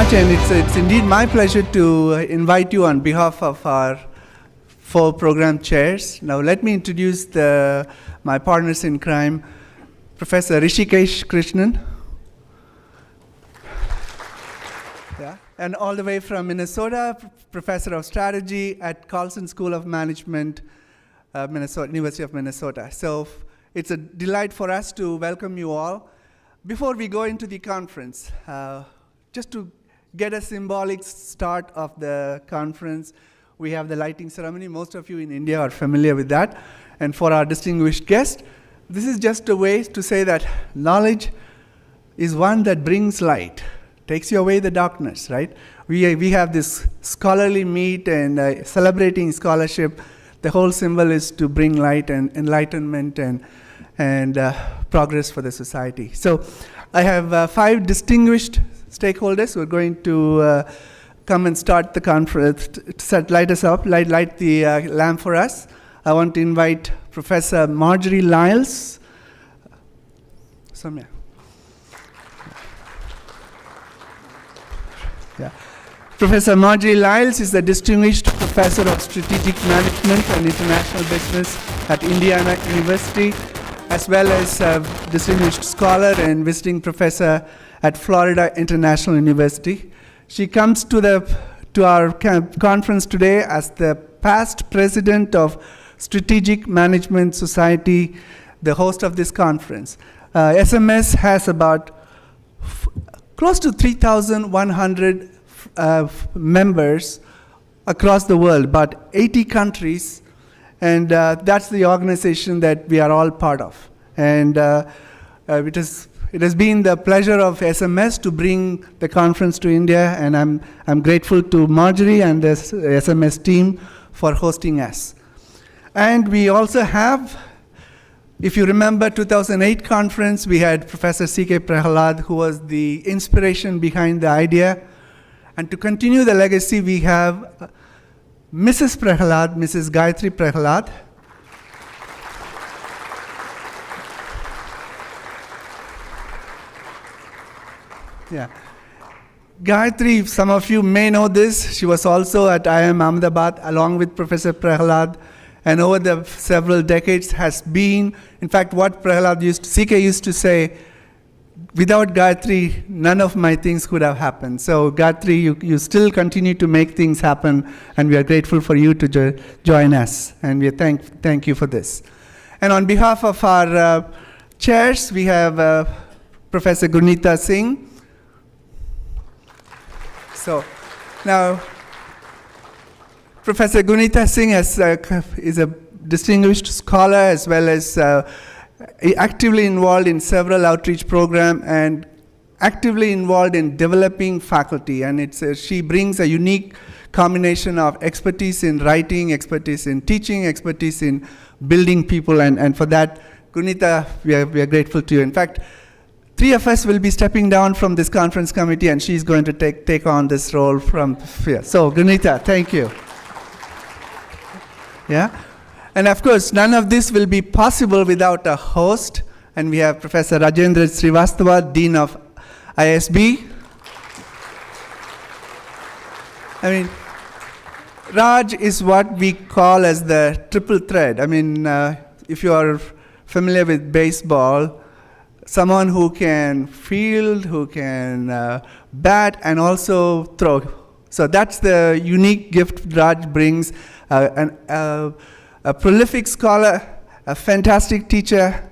much, and it's indeed my pleasure to invite you on behalf of our 4 program chairs. Now let me introduce my partners in crime, Professor Rishikesha Krishnan, and all the way from Minnesota, Professor of Strategy at Carlson School of Management, University of Minnesota. So it's a delight for us to welcome you all. Before we go into the conference, just to get a symbolic start of the conference, we have the lighting ceremony. Most of you in India are familiar with that. And for our distinguished guest, this is just a way to say that knowledge is one that brings light, takes you away the darkness, right? We have this scholarly meet and celebrating scholarship. The whole symbol is to bring light and enlightenment and progress for the society. So I have 5 distinguished stakeholders who are going to come and start the conference, light us up, light the lamp for us. I want to invite Professor Marjorie Lyles. Professor Marjorie Lyles is the Distinguished Professor of Strategic Management and International Business at Indiana University, as well as a Distinguished Scholar and Visiting Professor at Florida International University. She comes to our conference today as the past president of Strategic Management Society, the host of this conference. SMS has about close to 3,100 members across the world, about 80 countries, and that's the organization that we are all part of. And it has been the pleasure of SMS to bring the conference to India, and I'm grateful to Marjorie and the SMS team for hosting us. And we also have, if you remember 2008 conference, we had Professor C.K. Prahalad, who was the inspiration behind the idea. And to continue the legacy, we have Mrs. Prahalad, Mrs. Gayatri Prahalad. Yeah. Gayatri, some of you may know this. She was also at IIM Ahmedabad along with Professor Prahalad, and over the several decades has been, in fact, what CK used to say, without Gayatri, none of my things could have happened. So Gayatri, you still continue to make things happen, and we are grateful for you to join us, and we thank you for this. And on behalf of our chairs, we have Professor Gurnita Singh. So now, Professor Gurnita Singh is a distinguished scholar as well as actively involved in several outreach programs and actively involved in developing faculty. And she brings a unique combination of expertise in writing, expertise in teaching, expertise in building people. And for that, Gurnita, we are grateful to you. In fact, 3 of us will be stepping down from this conference committee, and she's going to take on this role from here. So, Gurnita, thank you. Yeah? And of course, none of this will be possible without a host. And we have Professor Rajendra Srivastava, Dean of ISB. I mean, Raj is what we call as the triple threat. I mean, if you are familiar with baseball, someone who can field, who can bat, and also throw. So that's the unique gift Raj brings, a prolific scholar, a fantastic teacher,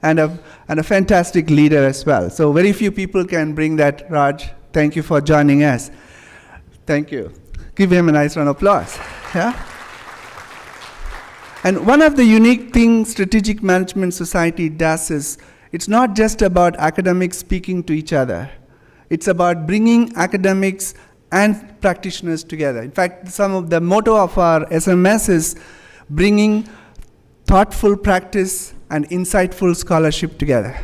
and a fantastic leader as well. So very few people can bring that, Raj. Thank you for joining us. Thank you. Give him a nice round of applause. Yeah? And one of the unique things Strategic Management Society does is, it's not just about academics speaking to each other. It's about bringing academics and practitioners together. In fact, some of the motto of our SMS is bringing thoughtful practice and insightful scholarship together.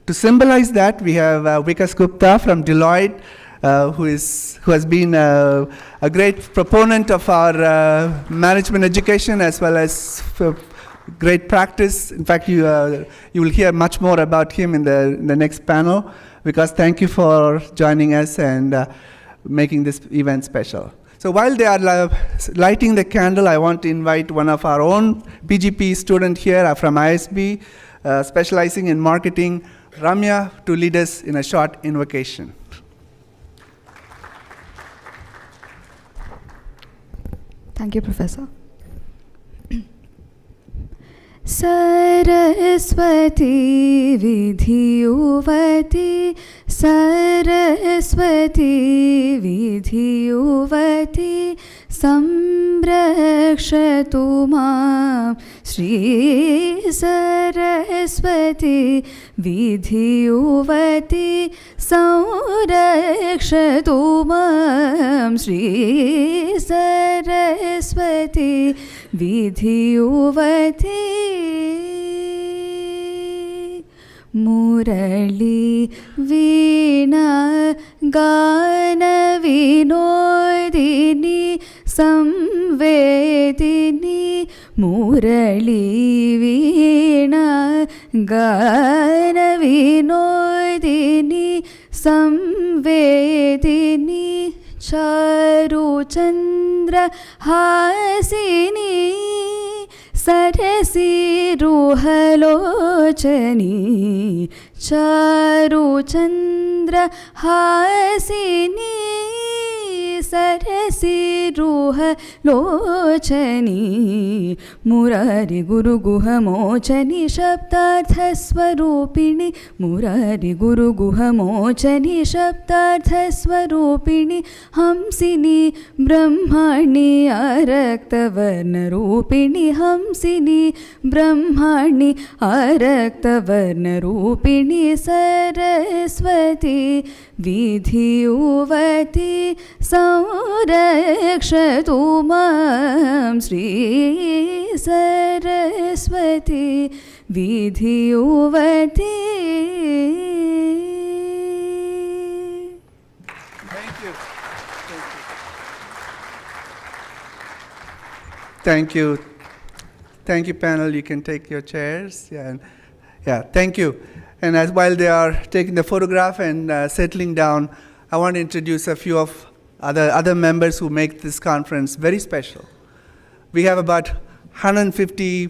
To symbolize that, we have Vikas Gupta from Deloitte, who has been a great proponent of our management education as well as great practice. In fact, you will hear much more about him in the next panel. Vikas, thank you for joining us, and making this event special. So while they are lighting the candle, I want to invite one of our own PGP student here from ISB, specializing in marketing, Ramya, to lead us in a short invocation. Thank you, Professor. Saraswati Vidhiyuvati Saraswati Vidhiyuvati Samrakshatu Mam Shri Saraswati Vidhiyuvati Samrakshatu Mam Shri Saraswati Vidhiyuvati Murali Veena Gana Vinodini Samvedini Murali Veena Gana Vinodini Samvedini Charu Chandra Hasini Sarasi Ruhalochani Charu Chandra Hasini Sarasi Ruhalochani Murari Guru Guha Mochani Shabdartha Swarupini Murari Guru Guha Mochani Shabdartha Swarupini Hamsini Brahmani Arakta Varna Rupini Hamsini Brahmani Arakta Varna Rupini Saraswati Vidhiyuvati Samrakshatu Mam Shri Saraswati Vidhiyuvati. Thank you. Thank you, panel. You can take your chairs. Thank you. And while they are taking the photograph and settling down, I want to introduce a few of other members who make this conference very special. We have about 150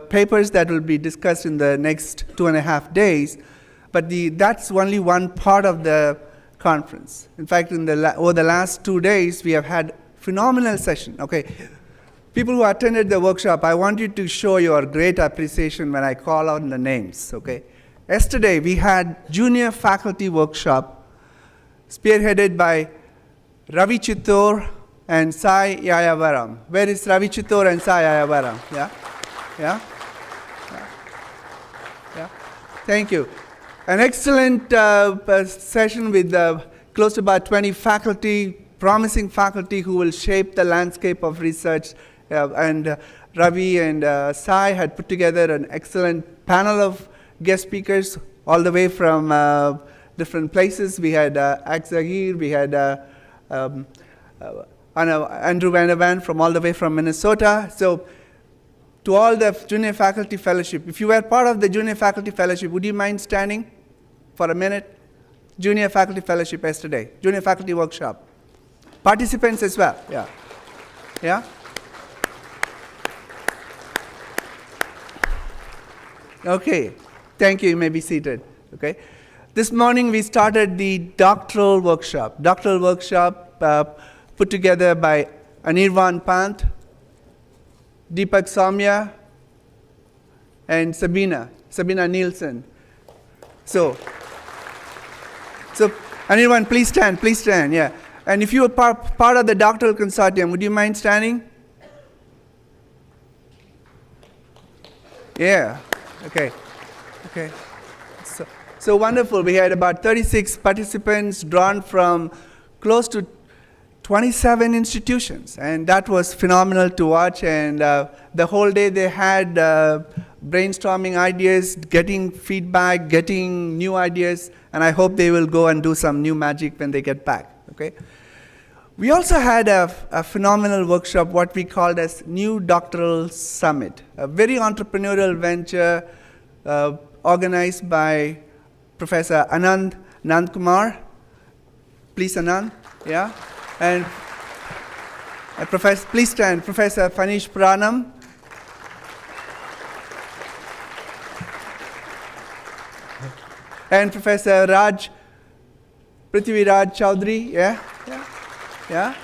papers that will be discussed in the next 2.5 days, but that's only one part of the conference. In fact, over the last 2 days, we have had phenomenal session. Okay, people who attended the workshop, I want you to show your great appreciation when I call out the names. Okay, yesterday we had junior faculty workshop spearheaded by Ravi Chittor and Sai Yayavaram. Where is Ravi Chittor and Sai Yayavaram? Yeah? Thank you. An excellent session with close to about 20 faculty, promising faculty who will shape the landscape of research. And Ravi and Sai had put together an excellent panel of guest speakers all the way from different places. We had Zaheer, we had Andrew Van from all the way from Minnesota. So to all the Junior Faculty Fellowship, if you were part of the Junior Faculty Fellowship, would you mind standing for a minute? Junior Faculty Fellowship yesterday, Junior Faculty Workshop. Participants as well, yeah? Okay, thank you, you may be seated, okay? This morning we started the doctoral workshop. Doctoral workshop put together by Anirvan Pant, Deepak Soumya, and Sabina Nielsen. So Anirvan, please stand, yeah. And if you are part of the doctoral consortium, would you mind standing? Yeah, okay. So wonderful. We had about 36 participants drawn from close to 27 institutions, and that was phenomenal to watch. And the whole day they had brainstorming ideas, getting feedback, getting new ideas, and I hope they will go and do some new magic when they get back, okay? We also had a phenomenal workshop, what we called as New Doctoral Summit, a very entrepreneurial venture organized by Professor Anand Nandkumar. Please, Anand. Yeah, and Professor, please stand, Professor Panish Pranam. And Professor Prithviraj Chaudhary, yeah.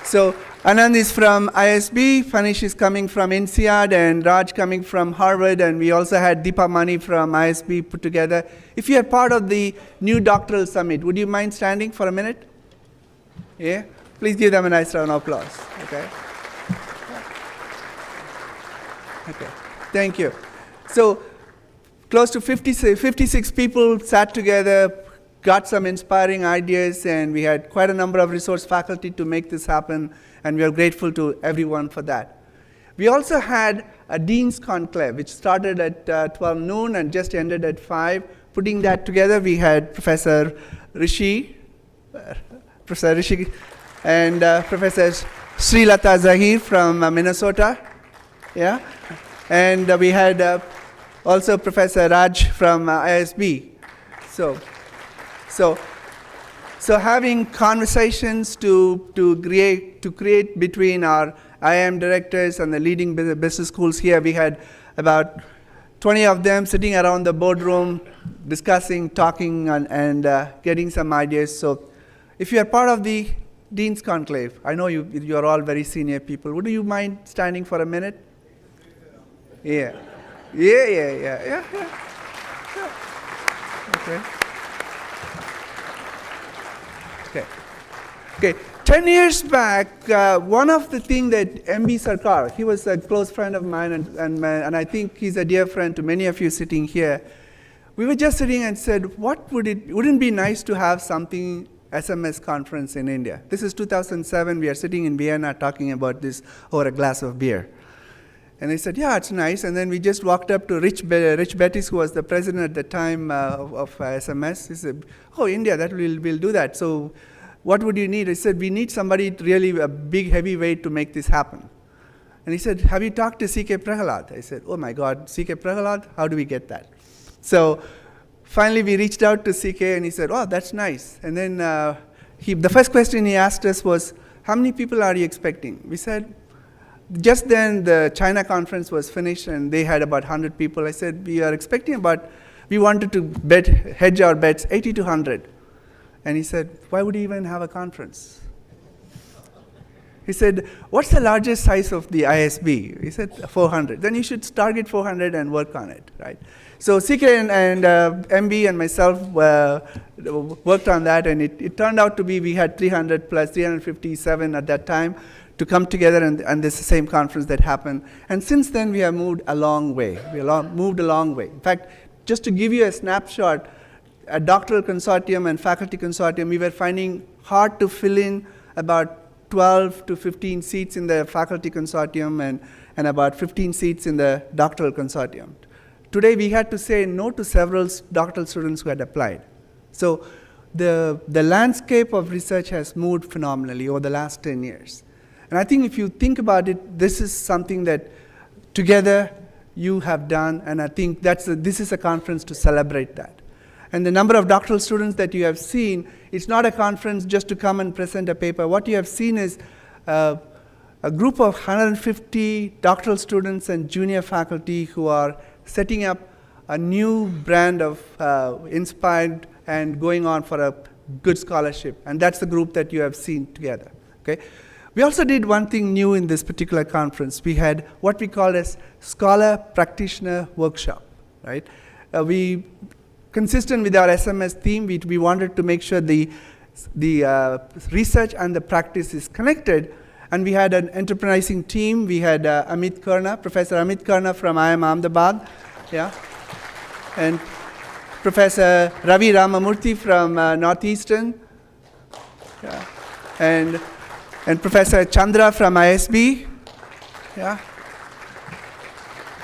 So Anand is from ISB, Panish is coming from INSEAD, and Raj coming from Harvard, and we also had Deepa Mani from ISB put together. If you are part of the new doctoral summit, would you mind standing for a minute? Yeah, please give them a nice round of applause, okay? Okay, thank you. So, close to 56 people sat together, got some inspiring ideas, and we had quite a number of resource faculty to make this happen, and we are grateful to everyone for that. We also had a Dean's Conclave, which started at 12 noon and just ended at 5. Putting that together, we had Professor Rishi, and Professor Srilata Zaheer from Minnesota, yeah, and we had also Professor Raj from ISB. So having conversations to create between our IIM directors and the leading business schools here, we had about 20 of them sitting around the boardroom, discussing, talking, and getting some ideas. So if you are part of the Dean's Conclave, I know you are all very senior people. Would you mind standing for a minute? Yeah. Yeah. Okay. 10 years back, one of the things that MB Sarkar, he was a close friend of mine, and I think he's a dear friend to many of you sitting here. We were just sitting and said, wouldn't it be nice to have something SMS conference in India? This is 2007. We are sitting in Vienna talking about this over a glass of beer. And they said, yeah, it's nice. And then we just walked up to Rich Bettis, who was the president at the time of SMS. He said, oh, India, we'll do that. So what would you need? I said, we need somebody really a big heavyweight to make this happen. And he said, have you talked to C.K. Prahalad? I said, oh my God, C.K. Prahalad, how do we get that? So finally we reached out to C.K. and he said, oh, that's nice. And then the first question he asked us was, how many people are you expecting? We said, just then the China conference was finished and they had about 100 people. I said, we are expecting we wanted to hedge our bets 80 to 100. And he said, why would you even have a conference? He said, what's the largest size of the ISB? He said, 400. Then you should target 400 and work on it, right? So CK and MB and myself worked on that, and it turned out to be we had 300 plus 357 at that time to come together, and this is the same conference that happened. And since then, we have moved a long way. Moved a long way. In fact, just to give you a snapshot, a doctoral consortium and faculty consortium, we were finding hard to fill in about 12 to 15 seats in the faculty consortium and about 15 seats in the doctoral consortium. Today, we had to say no to several doctoral students who had applied. So the landscape of research has moved phenomenally over the last 10 years. And I think if you think about it, this is something that together you have done, and I think this is a conference to celebrate that. And the number of doctoral students that you have seen, it's not a conference just to come and present a paper. What you have seen is a group of 150 doctoral students and junior faculty who are setting up a new brand of inspired and going on for a good scholarship. And that's the group that you have seen together. Okay? We also did one thing new in this particular conference. We had what we call as Scholar Practitioner Workshop. Right? Consistent with our SMS theme, we wanted to make sure the research and the practice is connected. And we had an enterprising team. We had Professor Amit Karna from IIM Ahmedabad, yeah, and Professor Ravi Ramamurthy from Northeastern, yeah, and Professor Chandra from ISB, yeah,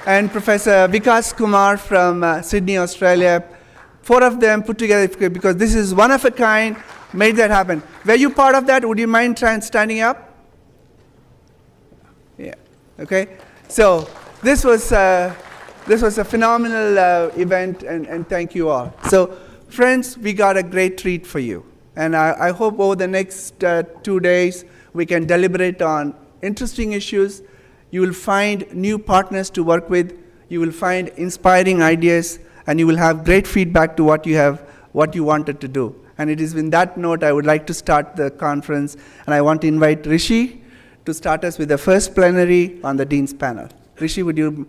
and Professor Vikas Kumar from Sydney, Australia. 4 of them put together because this is one of a kind, made that happen. Were you part of that? Would you mind standing up? Yeah. Okay. So this was a phenomenal event, and thank you all. So friends, we got a great treat for you. And I hope over the next 2 days, we can deliberate on interesting issues. You will find new partners to work with. You will find inspiring ideas, and you will have great feedback to what you wanted to do. And it is in that note I would like to start the conference, and I want to invite Rishi to start us with the first plenary on the Dean's panel. Rishi, would you?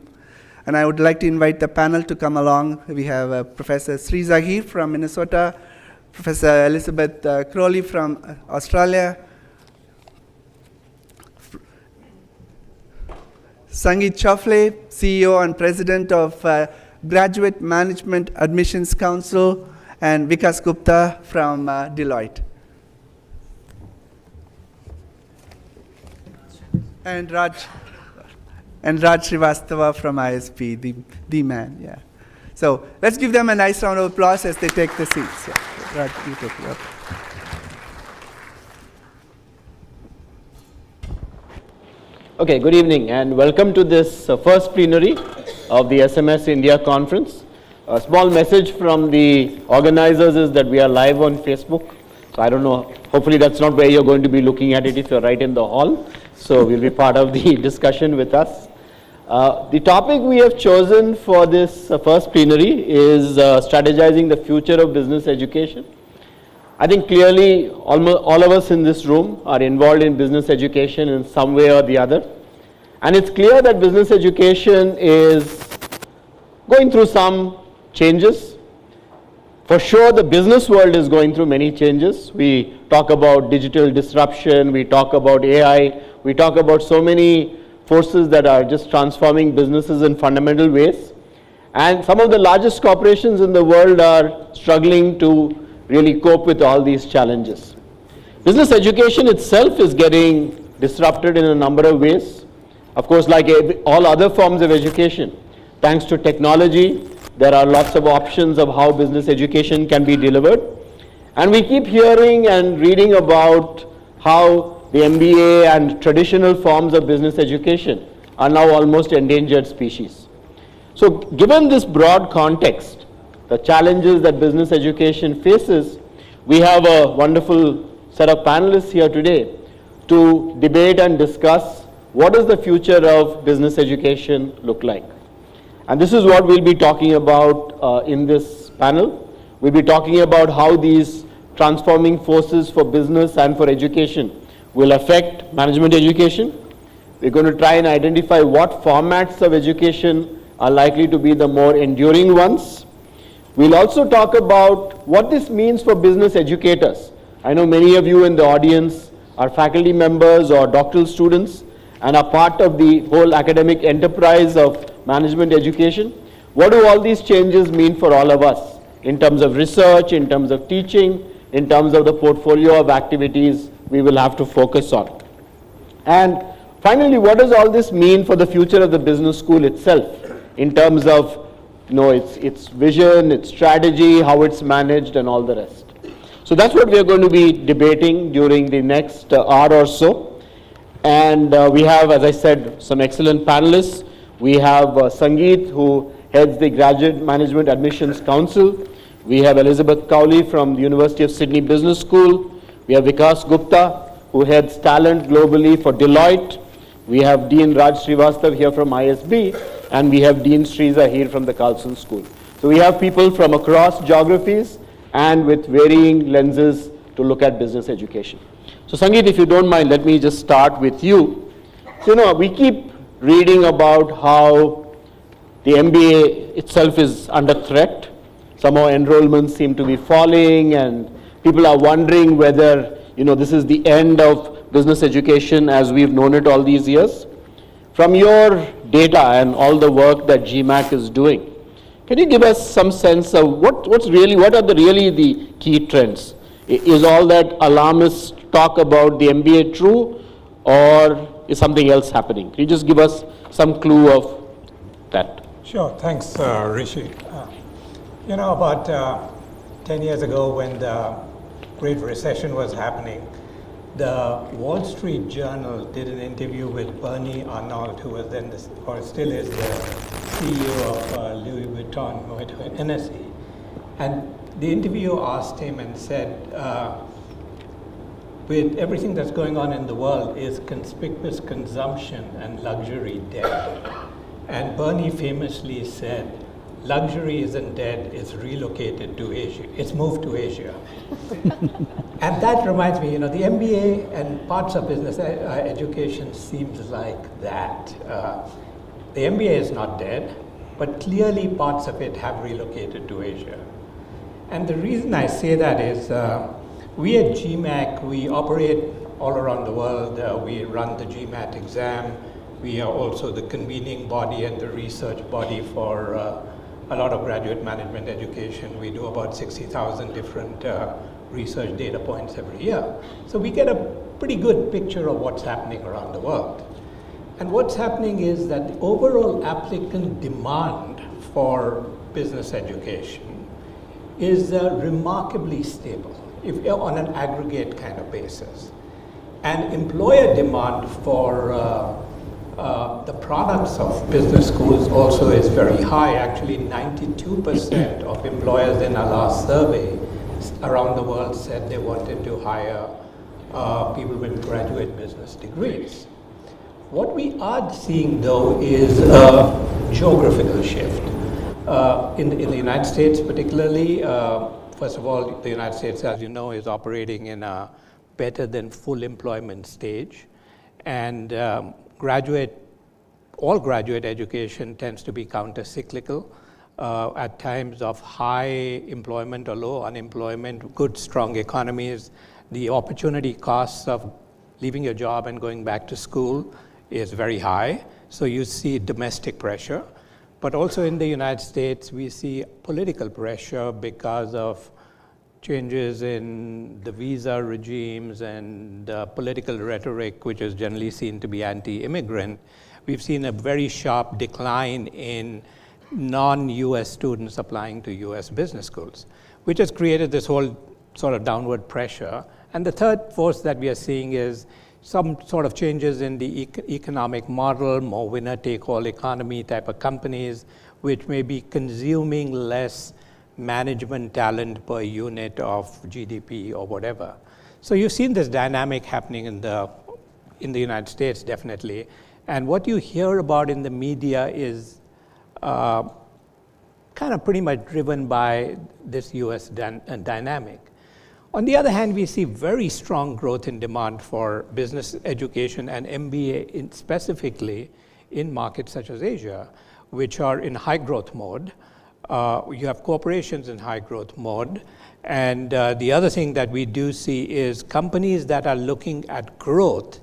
And I would like to invite the panel to come along. We have Professor Zaheer from Minnesota, Professor Elizabeth Crowley from Australia, Sangeet Chowfla, CEO and President of Graduate Management Admissions Council, and Vikas Gupta from Deloitte. And Raj Srivastava from ISP, the man, yeah. So let's give them a nice round of applause as they take the seats. Yeah. Raj, you take it up. Okay, good evening and welcome to this first plenary of the SMS India conference. A small message from the organizers is that we are live on Facebook. So I don't know, hopefully that's not where you're going to be looking at it if you're right in the hall. So we'll be part of the discussion with us. The topic we have chosen for this first plenary is strategizing the future of business education. I think clearly almost all of us in this room are involved in business education in some way or the other. And it's clear that business education is going through some changes. For sure, the business world is going through many changes. We talk about digital disruption, we talk about AI, we talk about so many forces that are just transforming businesses in fundamental ways. And some of the largest corporations in the world are struggling to really cope with all these challenges. Business education itself is getting disrupted in a number of ways. Of course, like all other forms of education, thanks to technology, there are lots of options of how business education can be delivered. And we keep hearing and reading about how the MBA and traditional forms of business education are now almost endangered species. So given this broad context, the challenges that business education faces, we have a wonderful set of panelists here today to debate and discuss what does the future of business education look like. And this is what we'll be talking about in this panel. We'll be talking about how these transforming forces for business and for education will affect management education. We're going to try and identify what formats of education are likely to be the more enduring ones. We'll also talk about what this means for business educators. I know many of you in the audience are faculty members or doctoral students and are part of the whole academic enterprise of management education. What do all these changes mean for all of us in terms of research, in terms of teaching, in terms of the portfolio of activities we will have to focus on? And finally, what does all this mean for the future of the business school itself in terms of its vision, its strategy, how it's managed, and all the rest. So that's what we are going to be debating during the next hour or so. And we have, as I said, some excellent panelists. We have Sangeet, who heads the Graduate Management Admissions Council. We have Elizabeth Cowley from the University of Sydney Business School. We have Vikas Gupta, who heads talent globally for Deloitte. We have Dean Raj Srivastava here from ISB. And we have Dean Zaheer from the Carlson School. So we have people from across geographies and with varying lenses to look at business education. So Sangeet, if you don't mind, let me just start with you. So, we keep reading about how the MBA itself is under threat. Somehow enrollments seem to be falling and people are wondering whether, this is the end of business education as we've known it all these years. From your data and all the work that GMAC is doing, can you give us some sense of what are the key trends? Is all that alarmist talk about the MBA true, or is something else happening? Can you just give us some clue of that? Sure, thanks Rishi. About 10 years ago when the Great Recession was happening, the Wall Street Journal did an interview with Bernie Arnold, who was then, still is the CEO of Louis Vuitton, NSE. And the interviewer asked him and said, with everything that's going on in the world is conspicuous consumption and luxury dead. And Bernie famously said, luxury isn't dead, it's relocated to Asia. It's moved to Asia. And that reminds me, the MBA and parts of business education seems like that. The MBA is not dead, but clearly parts of it have relocated to Asia. And the reason I say that is, we at GMAC, we operate all around the world. We run the GMAT exam. We are also the convening body and the research body for a lot of graduate management education. We do about 60,000 different research data points every year. So we get a pretty good picture of what's happening around the world. And what's happening is that the overall applicant demand for business education is remarkably stable, if on an aggregate kind of basis. And employer demand for the products of business schools also is very high. Actually, 92% of employers in our last survey around the world said they wanted to hire people with graduate business degrees. What we are seeing, though, is a geographical shift. In the United States particularly, first of all, the United States, as you know, is operating in a better than full employment stage. And all graduate education tends to be counter-cyclical. At times of high employment or low unemployment, good, strong economies, the opportunity costs of leaving your job and going back to school is very high. So you see domestic pressure. But also in the United States, we see political pressure because of changes in the visa regimes and political rhetoric, which is generally seen to be anti-immigrant. We've seen a very sharp decline in non-US students applying to US business schools, which has created this whole sort of downward pressure. And the third force that we are seeing is some sort of changes in the economic model, more winner-take-all economy type of companies, which may be consuming less management talent per unit of GDP or whatever. So you've seen this dynamic happening in the United States, definitely. And what you hear about in the media is kind of pretty much driven by this US dynamic. On the other hand, we see very strong growth in demand for business education and MBA specifically in markets such as Asia, which are in high growth mode. You have corporations in high growth mode. And the other thing that we do see is companies that are looking at growth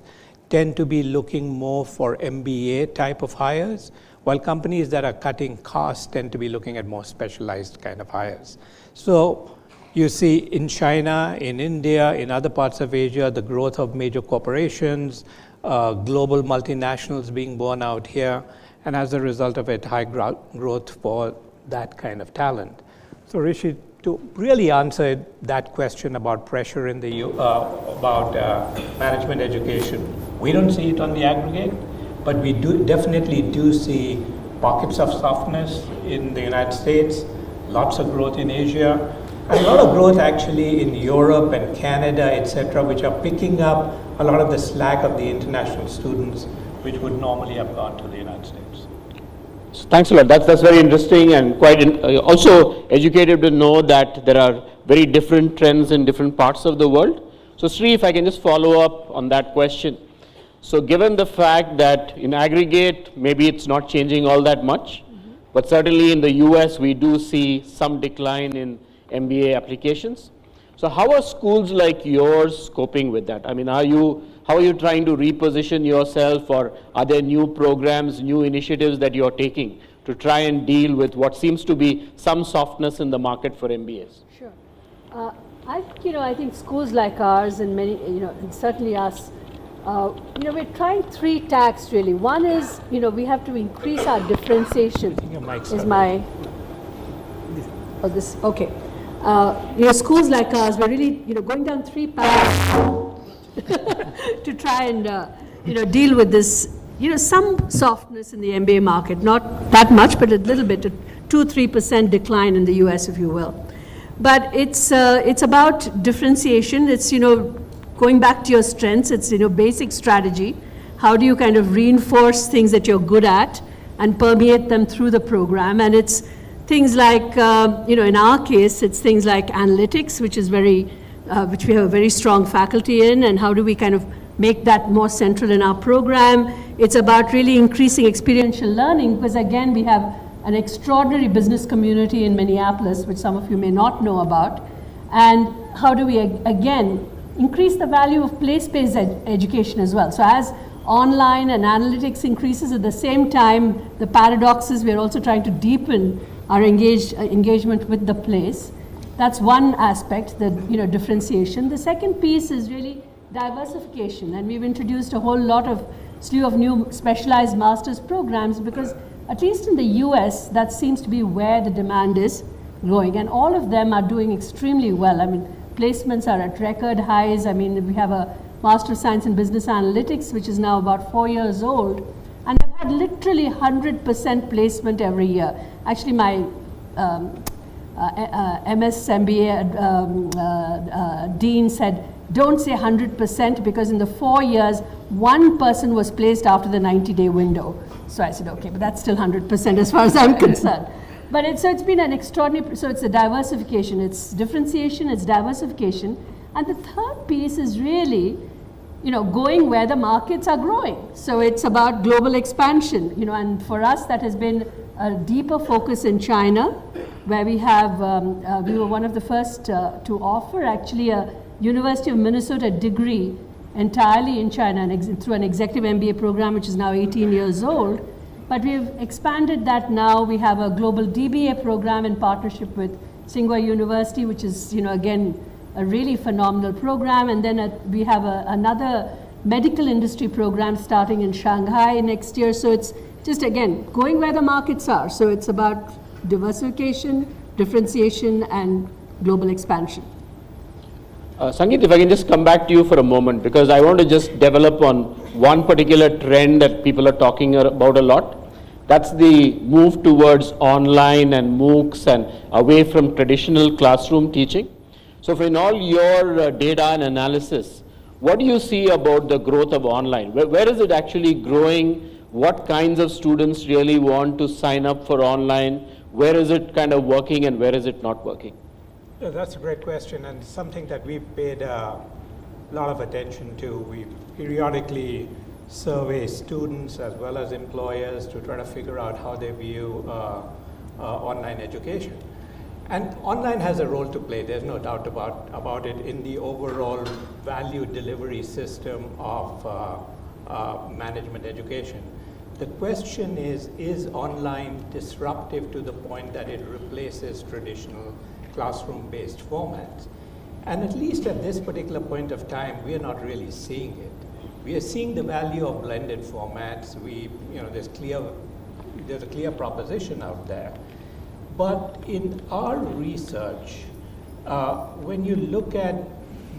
tend to be looking more for MBA type of hires, while companies that are cutting costs tend to be looking at more specialized kind of hires. So you see in China, in India, in other parts of Asia, the growth of major corporations, global multinationals being born out here, and as a result of it, high growth for that kind of talent. So Rishi, to really answer that question about pressure in the about management education, we don't see it on the aggregate, but we definitely do see pockets of softness in the United States, lots of growth in Asia, and a lot of growth actually in Europe and Canada, etc., which are picking up a lot of the slack of the international students, which would normally have gone to the United States. So thanks a lot. That's very interesting and quite also educative to know that there are very different trends in different parts of the world. So Sri, if I can just follow up on that question. So given the fact that in aggregate, maybe it's not changing all that much, but certainly in the US, we do see some decline in MBA applications. So how are schools like yours coping with that? I mean, how are you trying to reposition yourself, or are there new programs, new initiatives that you're taking to try and deal with what seems to be some softness in the market for MBAs? Sure. I think schools like ours and many, and certainly us, we're trying three tacks really. One is, we have to increase our differentiation. Okay. Schools like ours, we're really, going down three paths to try and, deal with this, some softness in the MBA market, not that much, but a little bit, a 2-3% decline in the US, if you will. But it's about differentiation. It's, going back to your strengths, it's, basic strategy. How do you kind of reinforce things that you're good at and permeate them through the program? And it's things like, in our case, it's things like analytics, which is which we have a very strong faculty in, and how do we kind of make that more central in our program. It's about really increasing experiential learning, because again, we have an extraordinary business community in Minneapolis, which some of you may not know about. And how do we, again, increase the value of place-based education as well? So as online and analytics increases, at the same time, the paradox is we're also trying to deepen our engagement with the place. That's one aspect, the differentiation. The second piece is really diversification, and we've introduced a whole slew of new specialized master's programs, because at least in the US, that seems to be where the demand is going, and all of them are doing extremely well. I mean, placements are at record highs. I mean, we have a Master of Science in Business Analytics, which is now about 4 years old, and I've had literally 100% placement every year. Actually, my MS MBA dean said, don't say 100%, because in the 4 years, one person was placed after the 90-day window. So I said, okay, but that's still 100% as far as I'm concerned. But it's been an extraordinary, so it's a diversification, it's differentiation, it's diversification. And the third piece is really, going where the markets are growing. So it's about global expansion, and for us, that has been a deeper focus in China, where we have, we were one of the first to offer actually a University of Minnesota degree entirely in China, and through an executive MBA program, which is now 18 years old. But we've expanded that now. We have a global DBA program in partnership with Tsinghua University, which is, again, a really phenomenal program. And then we have another medical industry program starting in Shanghai next year. So it's just, again, going where the markets are. So it's about diversification, differentiation, and global expansion. Sangeet, if I can just come back to you for a moment, because I want to just develop on one particular trend that people are talking about a lot. That's the move towards online and MOOCs and away from traditional classroom teaching. So in all your data and analysis, what do you see about the growth of online? Where is it actually growing? What kinds of students really want to sign up for online? Where is it kind of working and where is it not working? That's a great question, and something that we've paid a lot of attention to. We periodically survey students as well as employers to try to figure out how they view online education. And online has a role to play, there's no doubt about it, in the overall value delivery system of management education. The question is online disruptive to the point that it replaces traditional classroom-based formats? And at least at this particular point of time, we are not really seeing it. We are seeing the value of blended formats. There's a clear proposition out there. But in our research, when you look at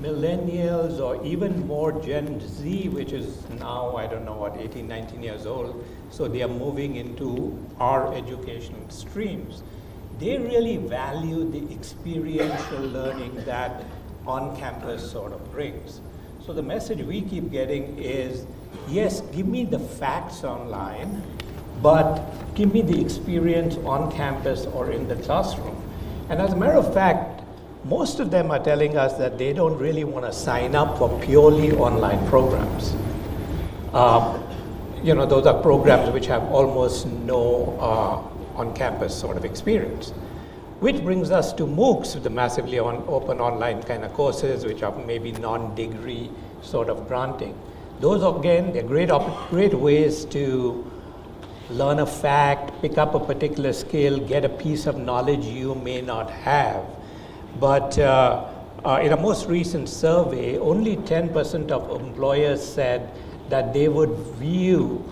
millennials or even more Gen Z, which is now, 18, 19 years old, so they are moving into our educational streams, they really value the experiential learning that on-campus sort of brings. So the message we keep getting is, yes, give me the facts online, but give me the experience on campus or in the classroom. And as a matter of fact, most of them are telling us that they don't really want to sign up for purely online programs. Those are programs which have almost no on-campus sort of experience. Which brings us to MOOCs, the massively open online kind of courses, which are maybe non-degree sort of granting. Those, again, they're great ways to learn a fact, pick up a particular skill, get a piece of knowledge you may not have. But in a most recent survey, only 10% of employers said that they would view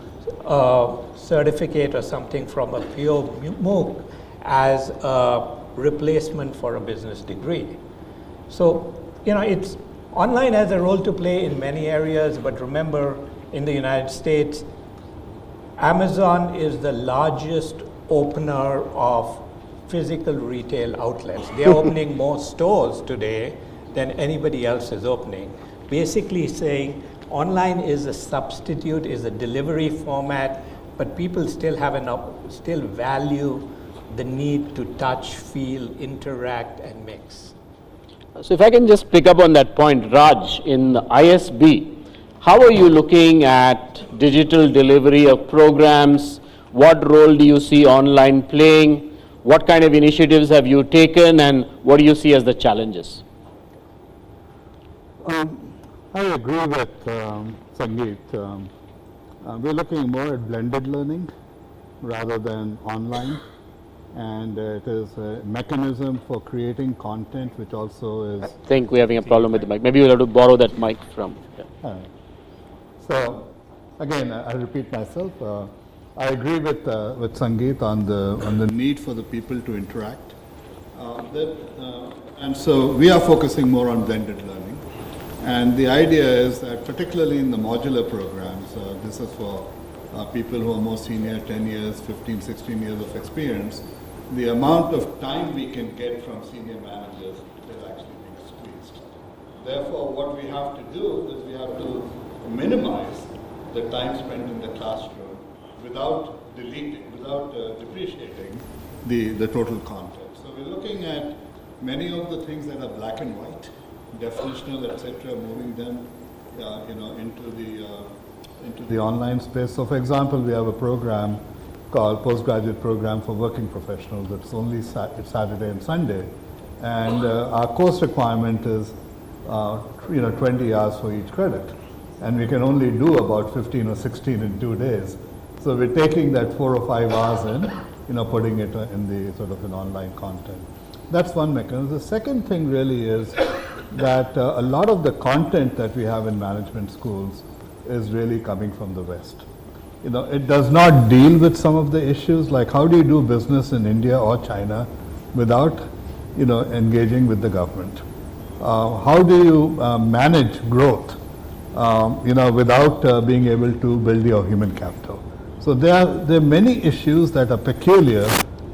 a certificate or something from a pure MOOC as a replacement for a business degree. So, it's online has a role to play in many areas, but remember, in the United States, Amazon is the largest opener of physical retail outlets. They are opening more stores today than anybody else is opening, basically saying online is a substitute, is a delivery format, but people still have still value the need to touch, feel, interact, and mix. So if I can just pick up on that point, Raj, in ISB, how are you looking at digital delivery of programs? What role do you see online playing? What kind of initiatives have you taken, and what do you see as the challenges? I agree with Sangeet. We're looking more at blended learning rather than online, and it is a mechanism for creating content which also is... I think we're having a problem with the mic. Maybe we'll have to borrow that mic from... Yeah. So, again, I repeat myself. I agree with Sangeet on the need for the people to interact. And so we are focusing more on blended learning. And the idea is that particularly in the modular programs, this is for people who are more senior, 10 years, 15, 16 years of experience, the amount of time we can get from senior managers is actually being squeezed. Therefore, what we have to do is we have to minimize the time spent in the classroom without depreciating the total content. So we're looking at many of the things that are black and white, definitional, etc., moving them into the online space. So for example, we have a program called postgraduate program for working professionals. It's only Saturday and Sunday, and our course requirement is 20 hours for each credit, and we can only do about 15 or 16 in 2 days. So we're taking that 4 or 5 hours in, putting it in the sort of an online content. That's one mechanism. The second thing really is that a lot of the content that we have in management schools is really coming from the West. It does not deal with some of the issues like how do you do business in India or China without, engaging with the government? How do you manage growth, without being able to build your human capital? So there are many issues that are peculiar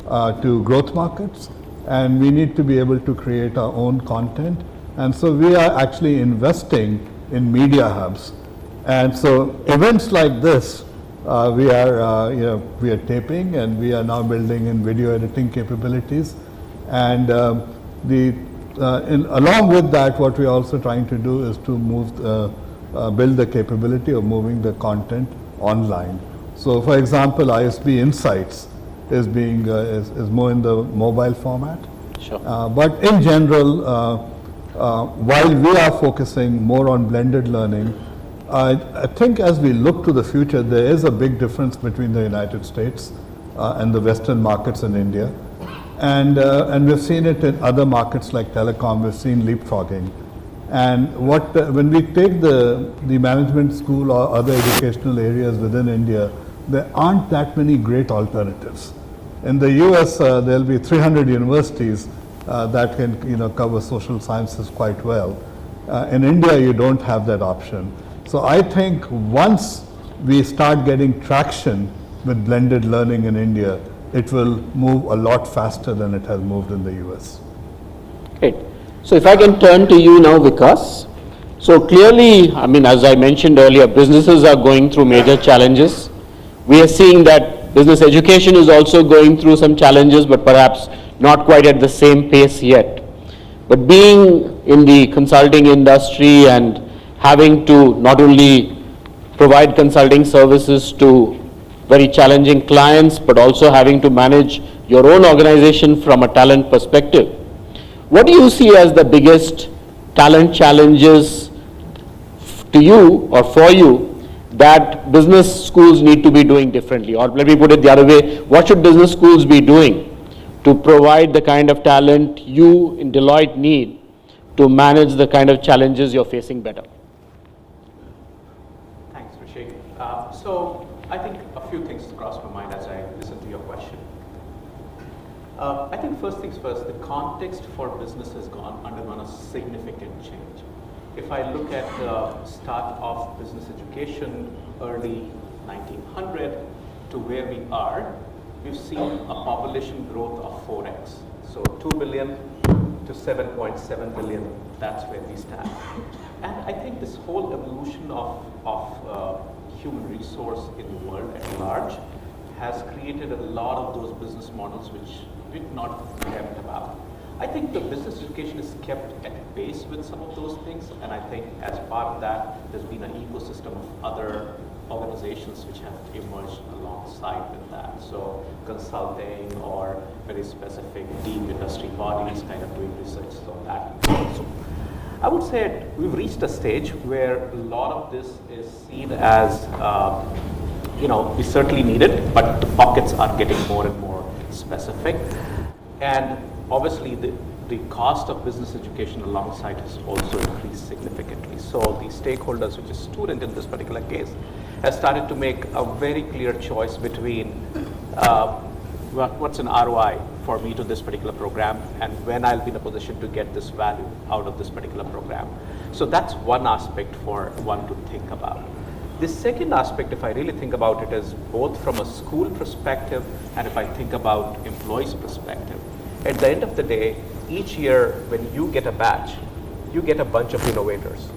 to growth markets, and we need to be able to create our own content. And so we are actually investing in media hubs. And so events like this, we are taping, and we are now building in video editing capabilities. And along with that, what we are also trying to do is to build the capability of moving the content online. So, for example, ISB Insights is more in the mobile format. Sure. But in general, while we are focusing more on blended learning, I think as we look to the future, there is a big difference between the United States and the Western markets in India. And we've seen it in other markets like telecom, we've seen leapfrogging. And when we take the management school or other educational areas within India, there aren't that many great alternatives. In the US, there'll be 300 universities that can cover social sciences quite well. In India, you don't have that option. So I think once we start getting traction with blended learning in India, it will move a lot faster than it has moved in the US. Great. So if I can turn to you now, Vikas. So clearly, as I mentioned earlier, businesses are going through major challenges. We are seeing that business education is also going through some challenges, but perhaps not quite at the same pace yet. But being in the consulting industry and having to not only provide consulting services to very challenging clients, but also having to manage your own organization from a talent perspective, what do you see as the biggest talent challenges to you or for you that business schools need to be doing differently? Or let me put it the other way, what should business schools be doing to provide the kind of talent you in Deloitte need to manage the kind of challenges you're facing better? Thanks, Rishi. So I think a few things crossed my mind as I listened to your question. I think first things first, the context for business has undergone a significant change. If I look at the start of business education, early 1900 to where we are, we've seen a population growth of 4x. So 2 billion to 7.7 billion, that's where we stand. And I think this whole evolution of human resource in the world at large has created a lot of those business models which did not dreamt about. I think the business education is kept at pace with some of those things, and I think as part of that, there's been an ecosystem of other organizations which have emerged alongside with that. So consulting or very specific deep industry bodies kind of doing research on that. So I would say we've reached a stage where a lot of this is seen as, we certainly need it, but the pockets are getting more and more specific. And obviously, the cost of business education alongside has also increased significantly. So the stakeholders, which is student in this particular case, has started to make a very clear choice between what's an ROI for me to this particular program and when I'll be in a position to get this value out of this particular program. So that's one aspect for one to think about. The second aspect, if I really think about it, is both from a school perspective and if I think about employees' perspective. At the end of the day, each year when you get a batch, you get a bunch of innovators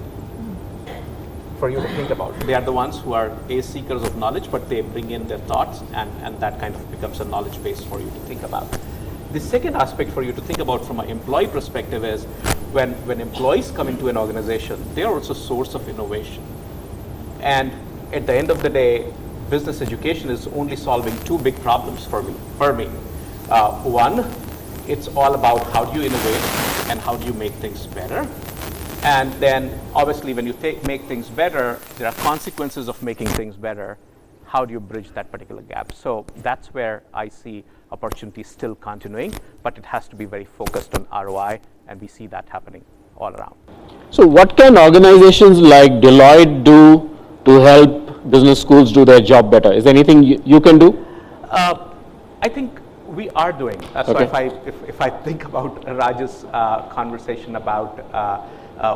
for you to think about. They are the ones who are seekers of knowledge, but they bring in their thoughts and that kind of becomes a knowledge base for you to think about. The second aspect for you to think about from an employee perspective is when employees come into an organization, they are also a source of innovation. And at the end of the day, business education is only solving two big problems for me. One, it's all about how do you innovate and how do you make things better. And then obviously when you make things better, there are consequences of making things better. How do you bridge that particular gap? So that's where I see opportunity still continuing, but it has to be very focused on ROI, and we see that happening all around. So what can organizations like Deloitte do to help business schools do their job better? Is there anything you can do? I think we are doing. So if I think about Raj's conversation about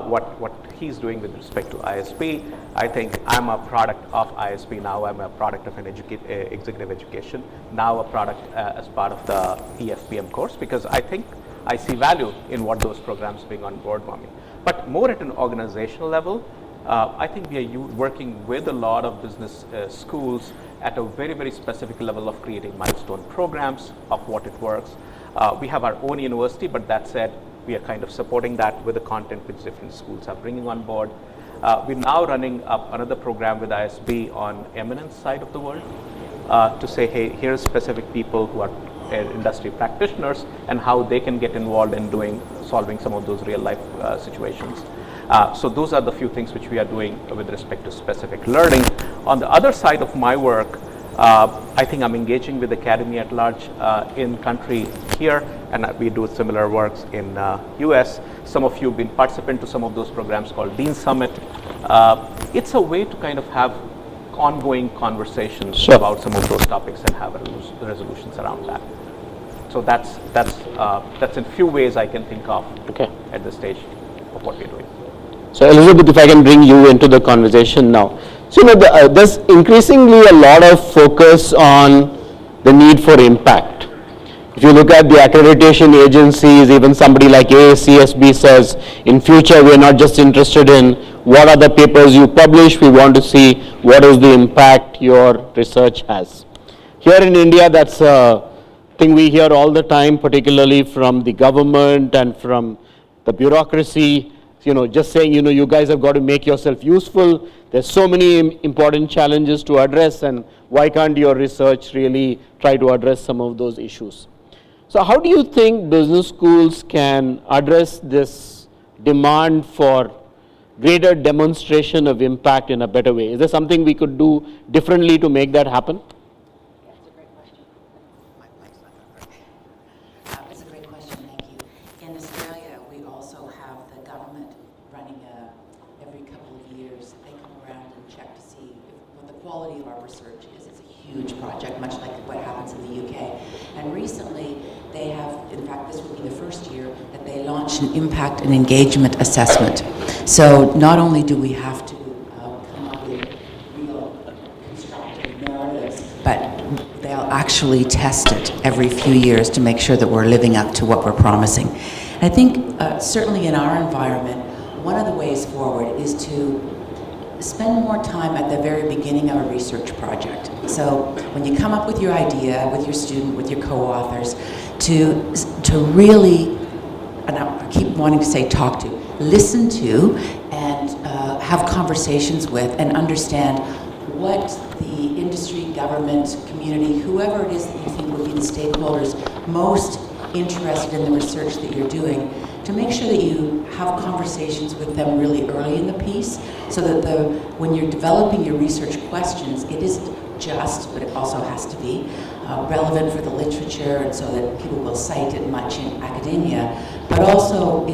what he's doing with respect to ISP, I think I'm a product of ISP now. I'm a product of an executive education, now a product as part of the EFPM course, because I think I see value in what those programs bring on board for me. But more at an organizational level, I think we are working with a lot of business schools at a very, very specific level of creating milestone programs of what it works. We have our own university, but that said, we are kind of supporting that with the content which different schools are bringing on board. We're now running up another program with ISB on eminence side of the world to say, hey, here's specific people who are industry practitioners and how they can get involved in solving some of those real life situations. So those are the few things which we are doing with respect to specific learning. On the other side of my work, I think I'm engaging with academy at large in country here, and we do similar works in US. Some of you have been participant to some of those programs called Dean Summit. It's a way to kind of have ongoing conversations about some of those topics and have resolutions around that. So that's in few ways I can think of at this stage of what we're doing. So Elizabeth, if I can bring you into the conversation now. So there's increasingly a lot of focus on the need for impact. If you look at the accreditation agencies, even somebody like AACSB says, in future we're not just interested in what are the papers you publish, we want to see what is the impact your research has. Here in India, that's a thing we hear all the time, particularly from the government and from the bureaucracy. Just saying, you guys have got to make yourself useful. There's so many important challenges to address, and why can't your research really try to address some of those issues? So how do you think business schools can address this demand for greater demonstration of impact in a better way? Is there something we could do differently to make that happen? That's a great question. It's a great question, thank you. In Australia, we also have the government running every couple of years. They come around and check to see what the quality of our research is. It's a huge project, much like what happens in the UK. And recently, they have, in fact, this will be the first year that they launched an impact and engagement assessment. So not only do we have to come up with real constructive narratives, but they'll actually test it every few years to make sure that we're living up to what we're promising. I think certainly in our environment, one of the ways forward is to spend more time at the very beginning of a research project. So when you come up with your idea, with your student, with your co-authors, to really, and I keep wanting to say talk to, listen to, and have conversations with, and understand what the industry, government, community, whoever it is that you think would be the stakeholders most interested in the research that you're doing, to make sure that you have conversations with them really early in the piece, so that when you're developing your research questions, it isn't just, but it also has to be relevant for the literature, and so that people will cite it much in academia, but also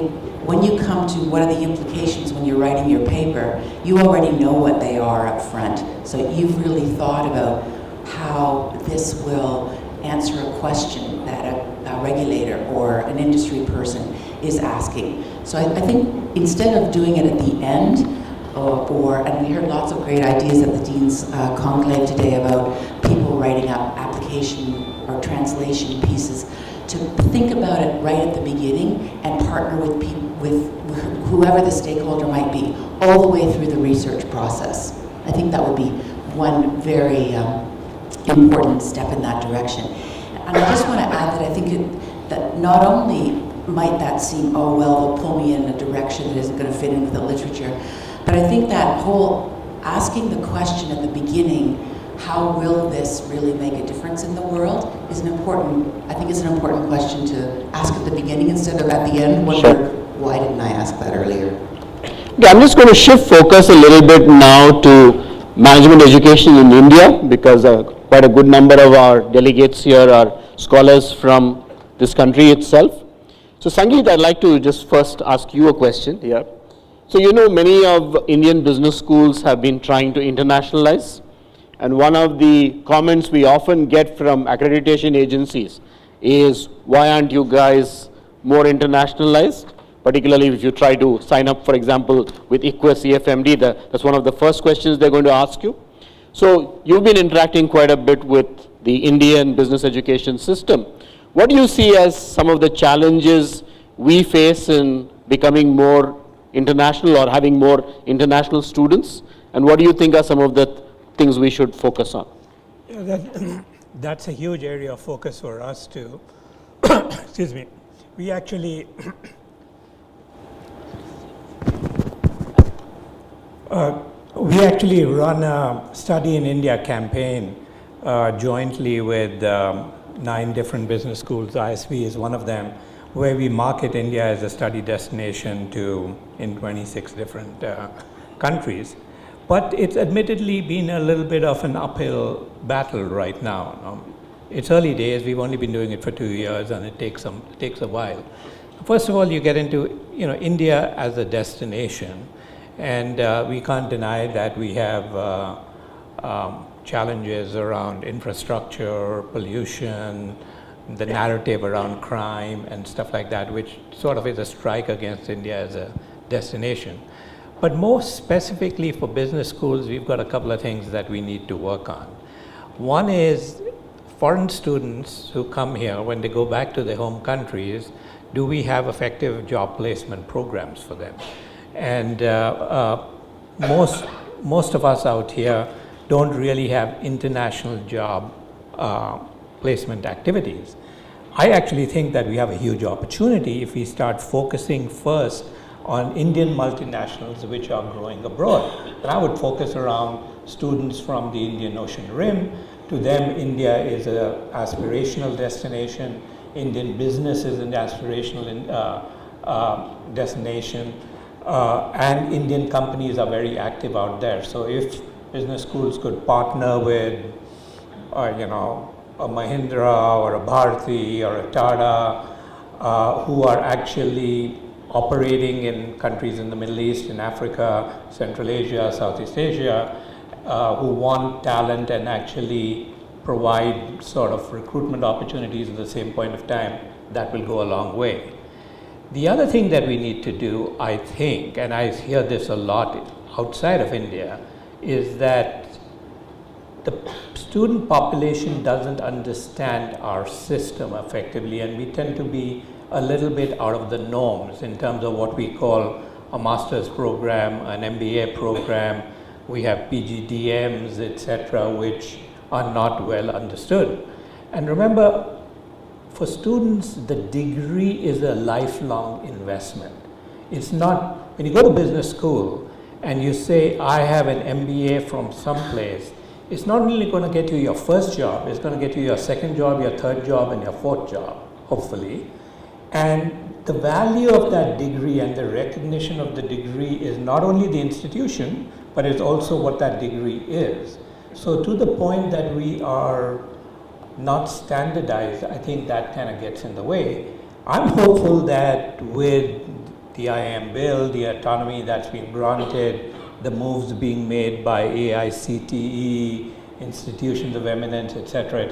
when you come to what are the implications when you're writing your paper, you already know what they are up front. So you've really thought about how this will answer a question that a regulator or an industry person is asking. So I think instead of doing it at the end, and we heard lots of great ideas at the Dean's Conclave today about people writing up application or translation pieces, to think about it right at the beginning and partner with people, with whoever the stakeholder might be, all the way through the research process. I think that would be one very important step in that direction. And I just want to add that I think that not only might that seem, oh well, they'll pull me in a direction that isn't going to fit in with the literature, but I think that whole asking the question at the beginning, how will this really make a difference in the world, is an important question to ask at the beginning instead of at the end, wonder, why didn't I ask that earlier? Okay, I'm just going to shift focus a little bit now to management education in India, because quite a good number of our delegates here are scholars from this country itself. So Sangeet, I'd like to just first ask you a question here. So you know, many of Indian business schools have been trying to internationalize, and one of the comments we often get from accreditation agencies is, why aren't you guys more internationalized? Particularly if you try to sign up, for example, with ICWE CFMD, that's one of the first questions they're going to ask you. So you've been interacting quite a bit with the Indian business education system. What do you see as some of the challenges we face in becoming more international or having more international students? And what do you think are some of the things we should focus on? Yeah, that's a huge area of focus for us too. Excuse me. We actually run a Study in India campaign jointly with 9 different business schools. ISV is one of them, where we market India as a study destination in 26 different countries. But it's admittedly been a little bit of an uphill battle right now. It's early days. We've only been doing it for 2 years, and it takes a while. First of all, you get into India as a destination, and we can't deny that we have challenges around infrastructure, pollution, the narrative around crime and stuff like that, which sort of is a strike against India as a destination. But more specifically for business schools, we've got a couple of things that we need to work on. One is foreign students who come here, when they go back to their home countries, do we have effective job placement programs for them? And most of us out here don't really have international job placement activities. I actually think that we have a huge opportunity if we start focusing first on Indian multinationals which are growing abroad. And I would focus around students from the Indian Ocean Rim. To them, India is an aspirational destination. Indian business is an aspirational destination. And Indian companies are very active out there. So if business schools could partner with, a Mahindra or a Bharti or a Tata, who are actually operating in countries in the Middle East, in Africa, Central Asia, Southeast Asia, who want talent and actually provide sort of recruitment opportunities at the same point of time, that will go a long way. The other thing that we need to do, I think, and I hear this a lot outside of India, is that the student population doesn't understand our system effectively, and we tend to be a little bit out of the norms in terms of what we call a master's program, an MBA program, we have PGDMs, etc., which are not well understood. And remember, for students, the degree is a lifelong investment. It's not, when you go to business school and you say, I have an MBA from someplace, it's not only going to get you your first job, it's going to get you your second job, your third job, and your fourth job, hopefully. And the value of that degree and the recognition of the degree is not only the institution, but it's also what that degree is. So to the point that we are not standardized, I think that kind of gets in the way. I'm hopeful that with the IIM bill, the autonomy that's been granted, the moves being made by AICTE, institutions of eminence, etc.,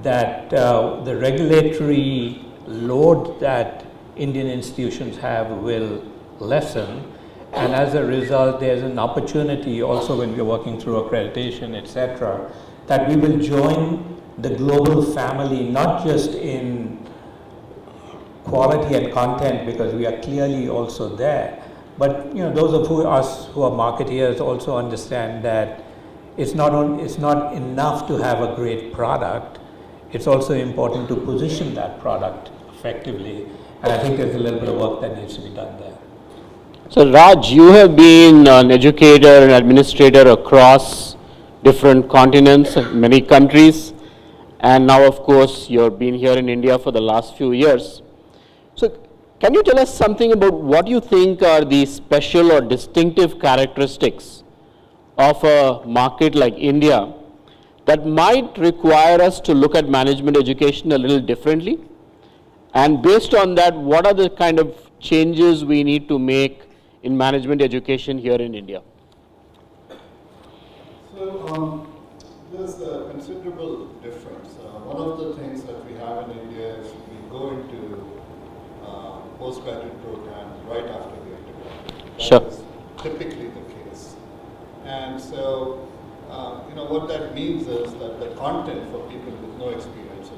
that the regulatory load that Indian institutions have will lessen, and as a result there's an opportunity also when we're working through accreditation, etc., that we will join the global family, not just in quality and content, because we are clearly also there, but those of us who are marketeers also understand that it's not enough to have a great product. It's also important to position that product effectively, and I think there's a little bit of work that needs to be done there. So Raj, you have been an educator and administrator across different continents, many countries, and now of course you've been here in India for the last few years. So can you tell us something about what you think are the special or distinctive characteristics of a market like India that might require us to look at management education a little differently? And based on that, what are the kind of changes we need to make in management education here in India? So there's a considerable difference. One of the things that we have in India is we go into postgraduate programs right after the undergraduate. Sure. That is typically the case. And so, what that means is that the content for people with no experience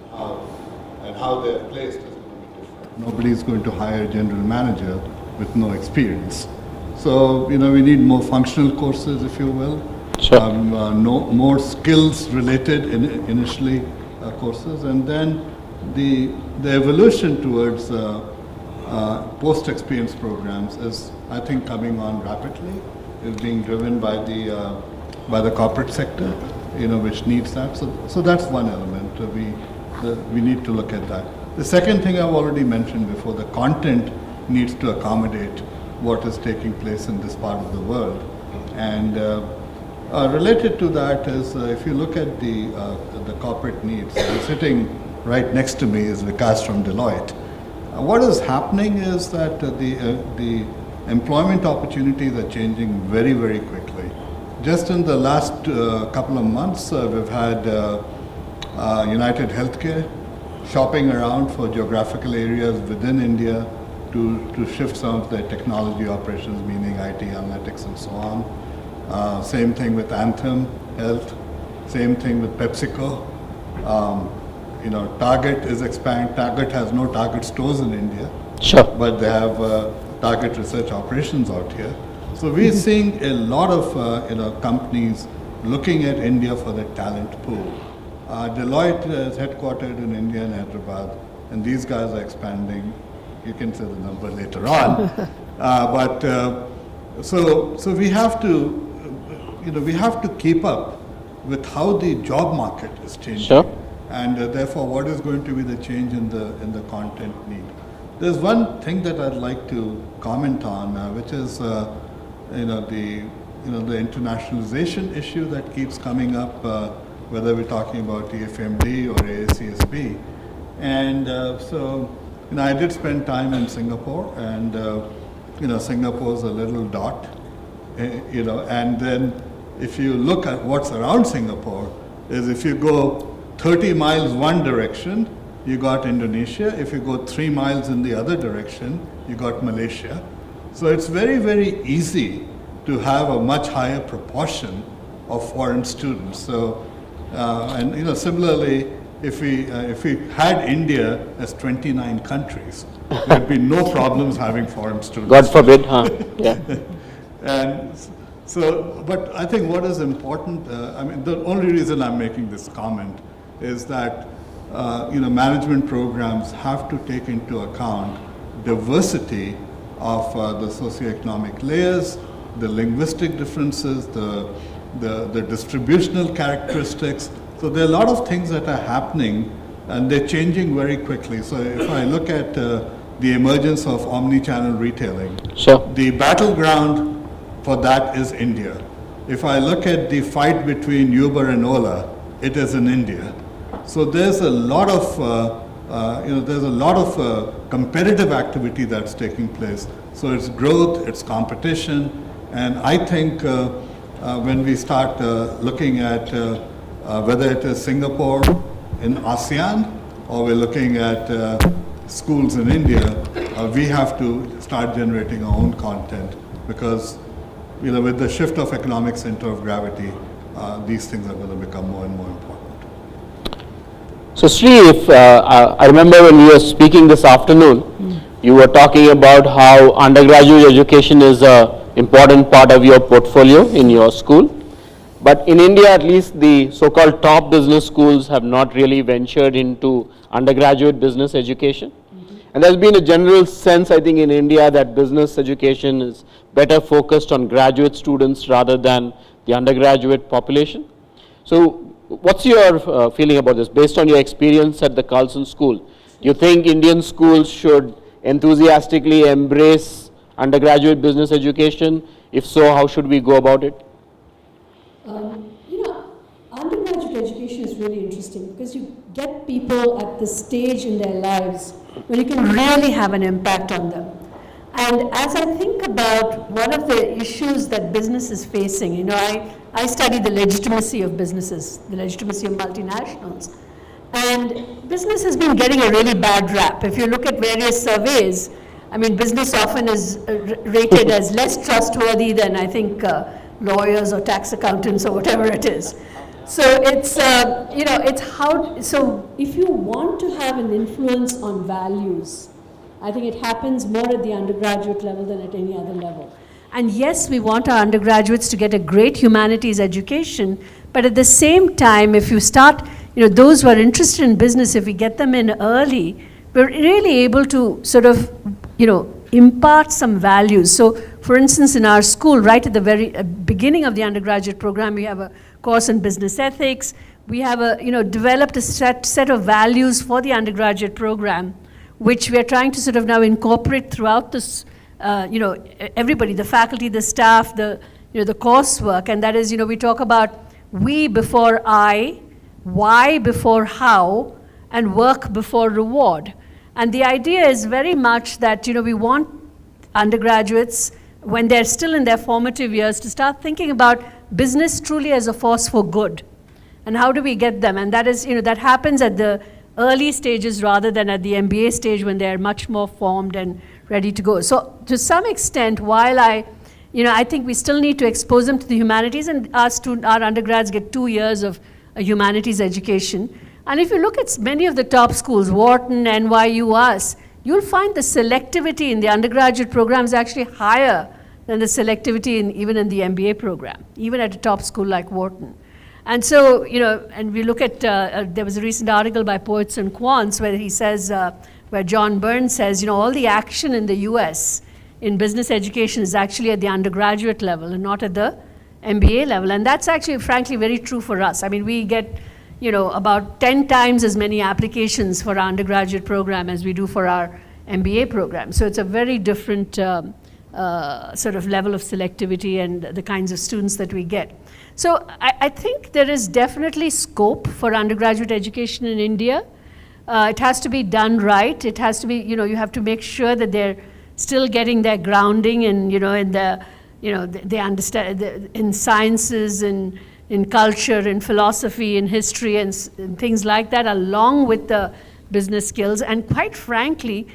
and how they're placed is going to be different. Nobody is going to hire a general manager with no experience. So, we need more functional courses, if you will. Sure. More skills related initially courses, and then the evolution towards post-experience programs is, I think, coming on rapidly. Is being driven by the corporate sector, which needs that. So that's one element. We need to look at that. The second thing I've already mentioned before, the content needs to accommodate what is taking place in this part of the world. And related to that is, if you look at the corporate needs, sitting right next to me is Vikas from Deloitte. What is happening is that the employment opportunities are changing very, very quickly. Just in the last couple of months, we've had United Healthcare shopping around for geographical areas within India to shift some of their technology operations, meaning IT, analytics, and so on. Same thing with Anthem Health. Same thing with PepsiCo. Target is expanding. Target has no Target stores in India. Sure. But they have Target research operations out here. So we're seeing a lot of companies looking at India for the talent pool. Deloitte is headquartered in India and Hyderabad, and these guys are expanding. You can say the number later on. So we have to keep up with how the job market is changing. Sure. And therefore, what is going to be the change in the content need? There's one thing that I'd like to comment on, which is the internationalization issue that keeps coming up, whether we're talking about TFMD or AACSB. And so I did spend time in Singapore, and Singapore's a little dot, and then if you look at what's around Singapore, is if you go 30 miles one direction, you got Indonesia. If you go 3 miles in the other direction, you got Malaysia. So it's very, very easy to have a much higher proportion of foreign students. So, similarly, if we had India as 29 countries, there'd be no problems having foreign students. God forbid, huh? Yeah. And so, but I think what is important, I mean, the only reason I'm making this comment is that, management programs have to take into account diversity of the socioeconomic layers, the linguistic differences, the distributional characteristics. So there are a lot of things that are happening and they're changing very quickly. So if I look at the emergence of omni-channel retailing, sure. The battleground for that is India. If I look at the fight between Uber and Ola, it is in India. So there's a lot of competitive activity that's taking place. So it's growth, it's competition, and I think when we start looking at whether it is Singapore in ASEAN or we're looking at schools in India, we have to start generating our own content because with the shift of economic center of gravity, these things are going to become more and more important. So Sri, if I remember when we were speaking this afternoon, you were talking about how undergraduate education is an important part of your portfolio in your school. But in India, at least, the so-called top business schools have not really ventured into undergraduate business education. And there's been a general sense, I think, in India that business education is better focused on graduate students rather than the undergraduate population. So what's your feeling about this? Based on your experience at the Carlson School, do you think Indian schools should enthusiastically embrace undergraduate business education? If so, how should we go about it? Undergraduate education is really interesting because you get people at the stage in their lives where you can really have an impact on them. And as I think about one of the issues that business is facing, I study the legitimacy of businesses, the legitimacy of multinationals. And business has been getting a really bad rap. If you look at various surveys, I mean, business often is rated as less trustworthy than, I think, lawyers or tax accountants or whatever it is. So it's, it's how, so if you want to have an influence on values, I think it happens more at the undergraduate level than at any other level. And yes, we want our undergraduates to get a great humanities education, but at the same time, if you start, those who are interested in business, if we get them in early, we're really able to sort of, impart some values. So, for instance, in our school, right at the very beginning of the undergraduate program, we have a course in business ethics. We have developed a set of values for the undergraduate program, which we are trying to sort of now incorporate throughout this, everybody, the faculty, the staff, the coursework, and that is, we talk about we before I, why before how, and work before reward. And the idea is very much that, we want undergraduates, when they're still in their formative years, to start thinking about business truly as a force for good. And how do we get them? And that is, that happens at the early stages rather than at the MBA stage when they're much more formed and ready to go. So to some extent, while I think we still need to expose them to the humanities, and our undergrads get 2 years of a humanities education. And if you look at many of the top schools, Wharton, NYU, us, you'll find the selectivity in the undergraduate program is actually higher than the selectivity even in the MBA program, even at a top school like Wharton. And so, and we look at, there was a recent article by Poets and Quants where he says, where John Burns says, all the action in the US in business education is actually at the undergraduate level and not at the MBA level. And that's actually, frankly, very true for us. I mean, we get, about 10 times as many applications for our undergraduate program as we do for our MBA program. So it's a very different sort of level of selectivity and the kinds of students that we get. So I think there is definitely scope for undergraduate education in India. It has to be done right. It has to be, you have to make sure that they're still getting their grounding in, in the, they understand in sciences and in culture, in philosophy, in history, and things like that, along with the business skills. And quite frankly,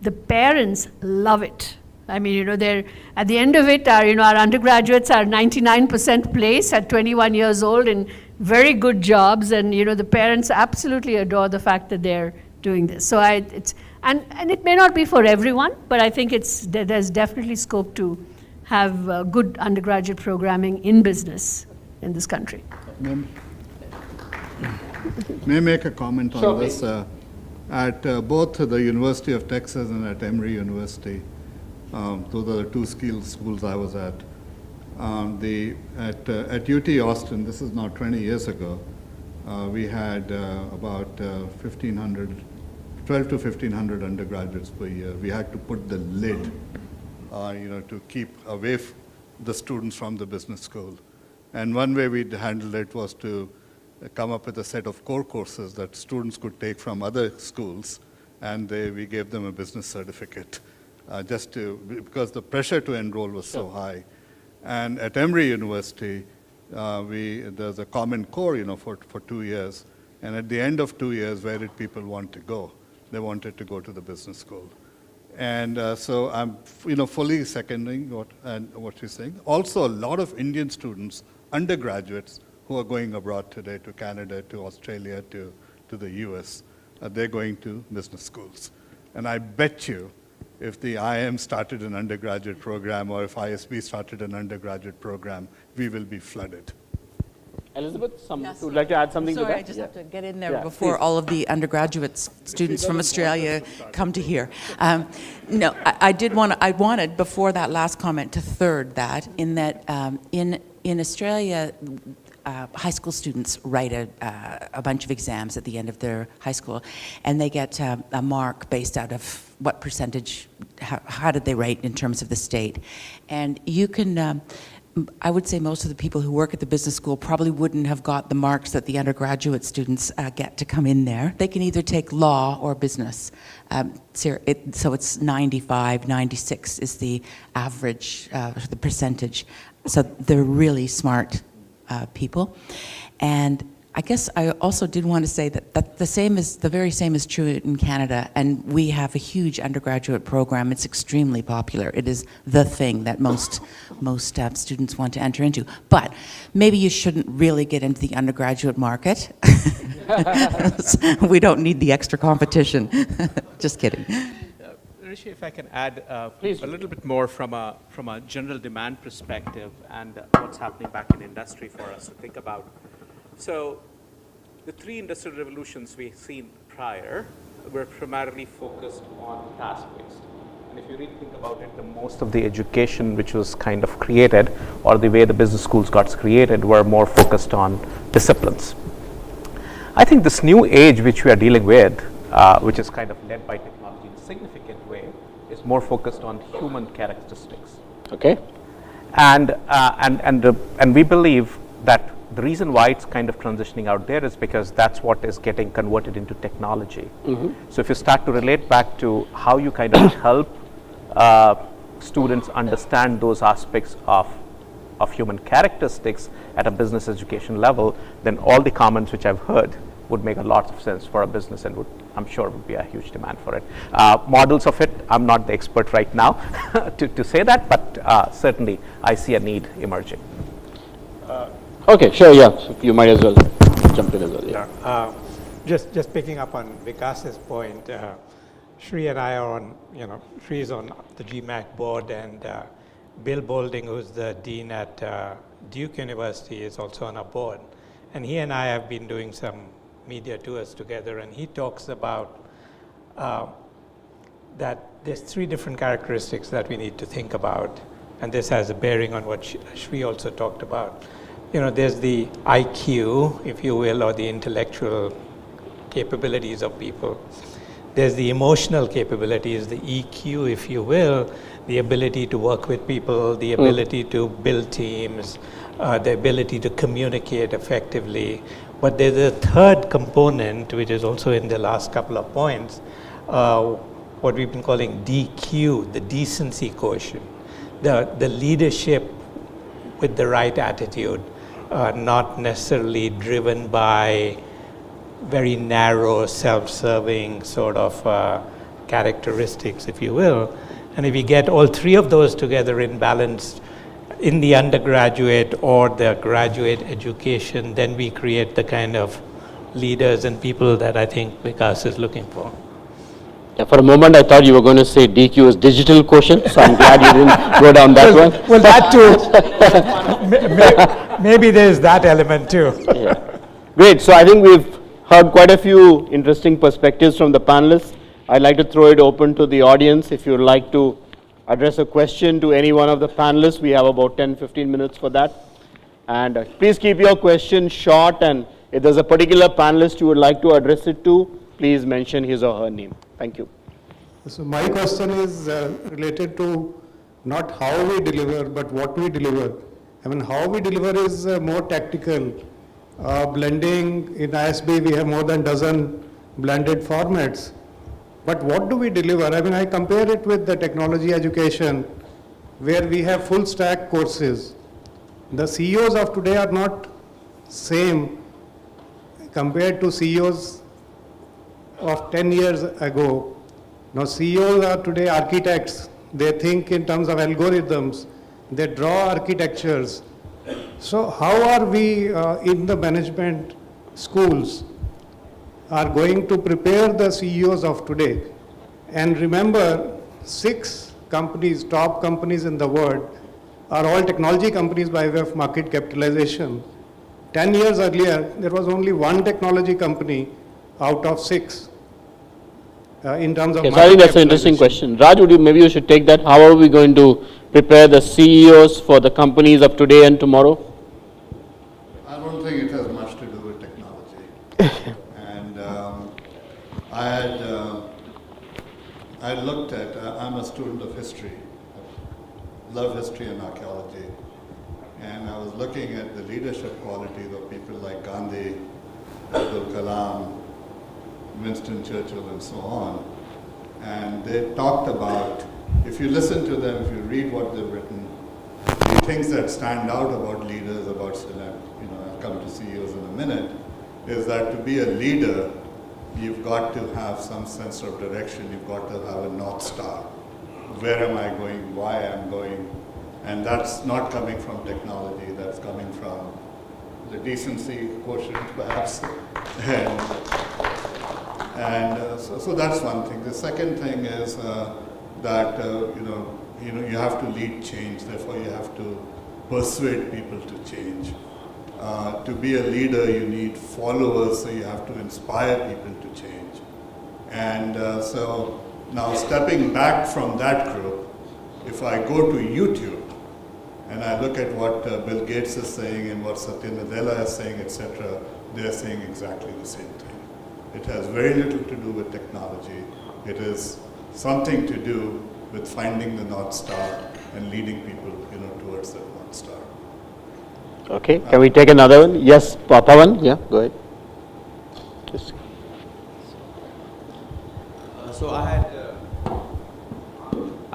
the parents love it. I mean, they're at the end of it, our undergraduates are 99% place at 21 years old in very good jobs, and the parents absolutely adore the fact that they're doing this. So and it may not be for everyone, but I think there's definitely scope to have good undergraduate programming in business in this country. May I make a comment on this? At both the University of Texas and at Emory University, those are the two schools I was at. At UT Austin, this is now 20 years ago, we had about 12 to 1,500 undergraduates per year. We had to put the lid, to keep away the students from the business school. And one way we handled it was to come up with a set of core courses that students could take from other schools, and we gave them a business certificate, because the pressure to enroll was so high. And at Emory University, there's a common core, for 2 years. And at the end of 2 years, where did people want to go? They wanted to go to the business school. And so I'm, fully seconding what she's saying. Also, a lot of Indian students, undergraduates, who are going abroad today to Canada, to Australia, to the US, they're going to business schools. And I bet you, if the IM started an undergraduate program or if ISB started an undergraduate program, we will be flooded. Elizabeth, would like to add something to that? Sorry, I just have to get in there before all of the undergraduate students from Australia come to here. No, I wanted, before that last comment, to third that, in that in Australia, high school students write a bunch of exams at the end of their high school, and they get a mark based out of what percentage, how did they rate in terms of the state. And you can, I would say most of the people who work at the business school probably wouldn't have got the marks that the undergraduate students get to come in there. They can either take law or business. So it's 95, 96 is the average, the percentage. So they're really smart people. And I guess I also did want to say that the very same is true in Canada, and we have a huge undergraduate program. It's extremely popular. It is the thing that most students want to enter into. But maybe you shouldn't really get into the undergraduate market. We don't need the extra competition. Just kidding. Rishi, if I can add please, a little bit more from a general demand perspective and what's happening back in industry for us to think about. So the 3 industrial revolutions we've seen prior were primarily focused on task-based. And if you really think about it, the most of the education which was kind of created, or the way the business schools got created, were more focused on disciplines. I think this new age which we are dealing with, which is kind of led by technology in a significant way, is more focused on human characteristics. Okay. And we believe that the reason why it's kind of transitioning out there is because that's what is getting converted into technology. Mm-hmm. So if you start to relate back to how you kind of help students understand those aspects of human characteristics at a business education level, then all the comments which I've heard would make a lot of sense for a business, and I'm sure would be a huge demand for it. Models of it, I'm not the expert right now to say that, but certainly I see a need emerging. Okay, sure, yeah. So you might as well jump in as well. Yeah. Just picking up on Vikas's point, Sri and I are on, Sri is on the GMAC board, and Bill Boulding, who's the dean at Duke University, is also on our board. And he and I have been doing some media tours together, and he talks about that there's 3 different characteristics that we need to think about, and this has a bearing on what Sri also talked about. There's the IQ, if you will, or the intellectual capabilities of people. There's the emotional capabilities, the EQ, if you will, the ability to work with people, the ability to build teams, the ability to communicate effectively. But there's a third component, which is also in the last couple of points, what we've been calling DQ, the decency quotient, the leadership with the right attitude, not necessarily driven by very narrow, self-serving sort of characteristics, if you will. And if you get all 3 of those together in balance, in the undergraduate or the graduate education, then we create the kind of leaders and people that I think Vikas is looking for. Yeah, for a moment I thought you were going to say DQ is digital quotient, so I'm glad you didn't go down that one. Well, that too. Maybe there's that element too. Yeah. Great, so I think we've heard quite a few interesting perspectives from the panelists. I'd like to throw it open to the audience. If you'd like to address a question to any one of the panelists, we have about 10-15 minutes for that. And please keep your question short, and if there's a particular panelist you would like to address it to, please mention his or her name. Thank you. So my question is related to not how we deliver, but what we deliver. I mean, how we deliver is more tactical. Blending in ISB, we have more than dozen blended formats. But what do we deliver? I mean, I compare it with the technology education, where we have full stack courses. The CEOs of today are not same compared to CEOs of 10 years ago. Now CEOs are today architects. They think in terms of algorithms. They draw architectures. So how are we in the management schools are going to prepare the CEOs of today? And remember, 6 companies, top companies in the world, are all technology companies by way of market capitalization. 10 years earlier, there was only 1 technology company out of 6 in terms of yes, I think that's an interesting question. Raj, maybe you should take that. How are we going to prepare the CEOs for the companies of today and tomorrow? I don't think it has much to do with technology. And I looked at, I'm a student of history, love history and archaeology. And I was looking at the leadership qualities of people like Gandhi, Abdul Kalam, Winston Churchill, and so on. And they talked about, if you listen to them, if you read what they've written, the things that stand out about leaders, about, I'll come to CEOs in a minute, is that to be a leader, you've got to have some sense of direction. You've got to have a North Star. Where am I going? Why I'm going? And that's not coming from technology. That's coming from the decency quotient, perhaps. So that's one thing. The second thing is that you have to lead change. Therefore, you have to persuade people to change. To be a leader, you need followers, so you have to inspire people to change. And so now stepping back from that group, if I go to YouTube and I look at what Bill Gates is saying and what Satya Nadella is saying, etc., they're saying exactly the same thing. It has very little to do with technology. It is something to do with finding the North Star and leading people, towards that North Star. Okay, can we take another one? Yes, Pawan, yeah, go ahead. Yes. So I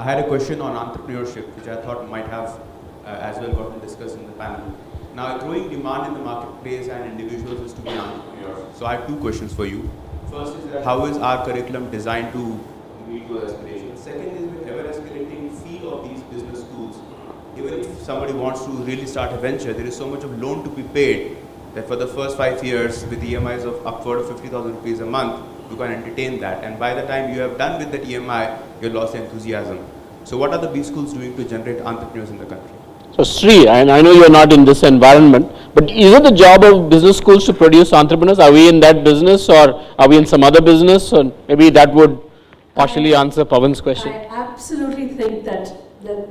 had a question on entrepreneurship, which I thought might have as well gotten discussed in the panel. Now, a growing demand in the marketplace and individuals is to be entrepreneurs. So I have 2 questions for you. First is that how is our curriculum designed to meet those aspirations? Second is with ever-escalating fee of these business schools. Even if somebody wants to really start a venture, there is so much of loan to be paid that for the first 5 years, with EMIs of upward of 50,000 rupees a month, you can entertain that. And by the time you have done with that EMI, you lost enthusiasm. So what are the B schools doing to generate entrepreneurs in the country? So Sri, and I know you're not in this environment, but is it the job of business schools to produce entrepreneurs? Are we in that business, or are we in some other business? Or maybe that would partially answer Pawan's question. I absolutely think that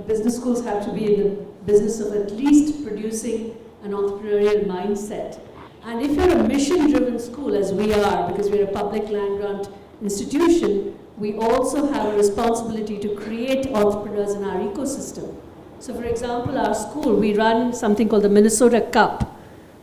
business schools have to be in the business of at least producing an entrepreneurial mindset. And if you're a mission-driven school, as we are, because we're a public land-grant institution, we also have a responsibility to create entrepreneurs in our ecosystem. So for example, our school, we run something called the Minnesota Cup,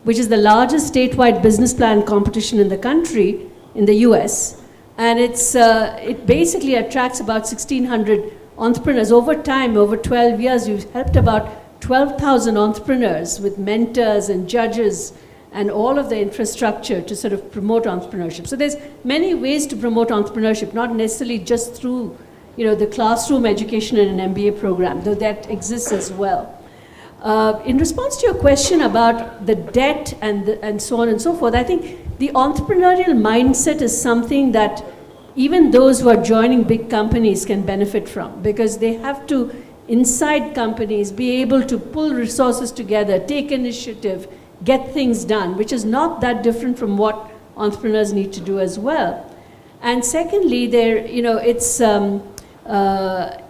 which is the largest statewide business plan competition in the country, in the US. And it basically attracts about 1,600 entrepreneurs. Over time, over 12 years, we've helped about 12,000 entrepreneurs with mentors and judges and all of the infrastructure to sort of promote entrepreneurship. So there's many ways to promote entrepreneurship, not necessarily just through the classroom education in an MBA program, though that exists as well. In response to your question about the debt and so on and so forth, I think the entrepreneurial mindset is something that even those who are joining big companies can benefit from, because they have to, inside companies, be able to pull resources together, take initiative, get things done, which is not that different from what entrepreneurs need to do as well. And secondly, it's a lot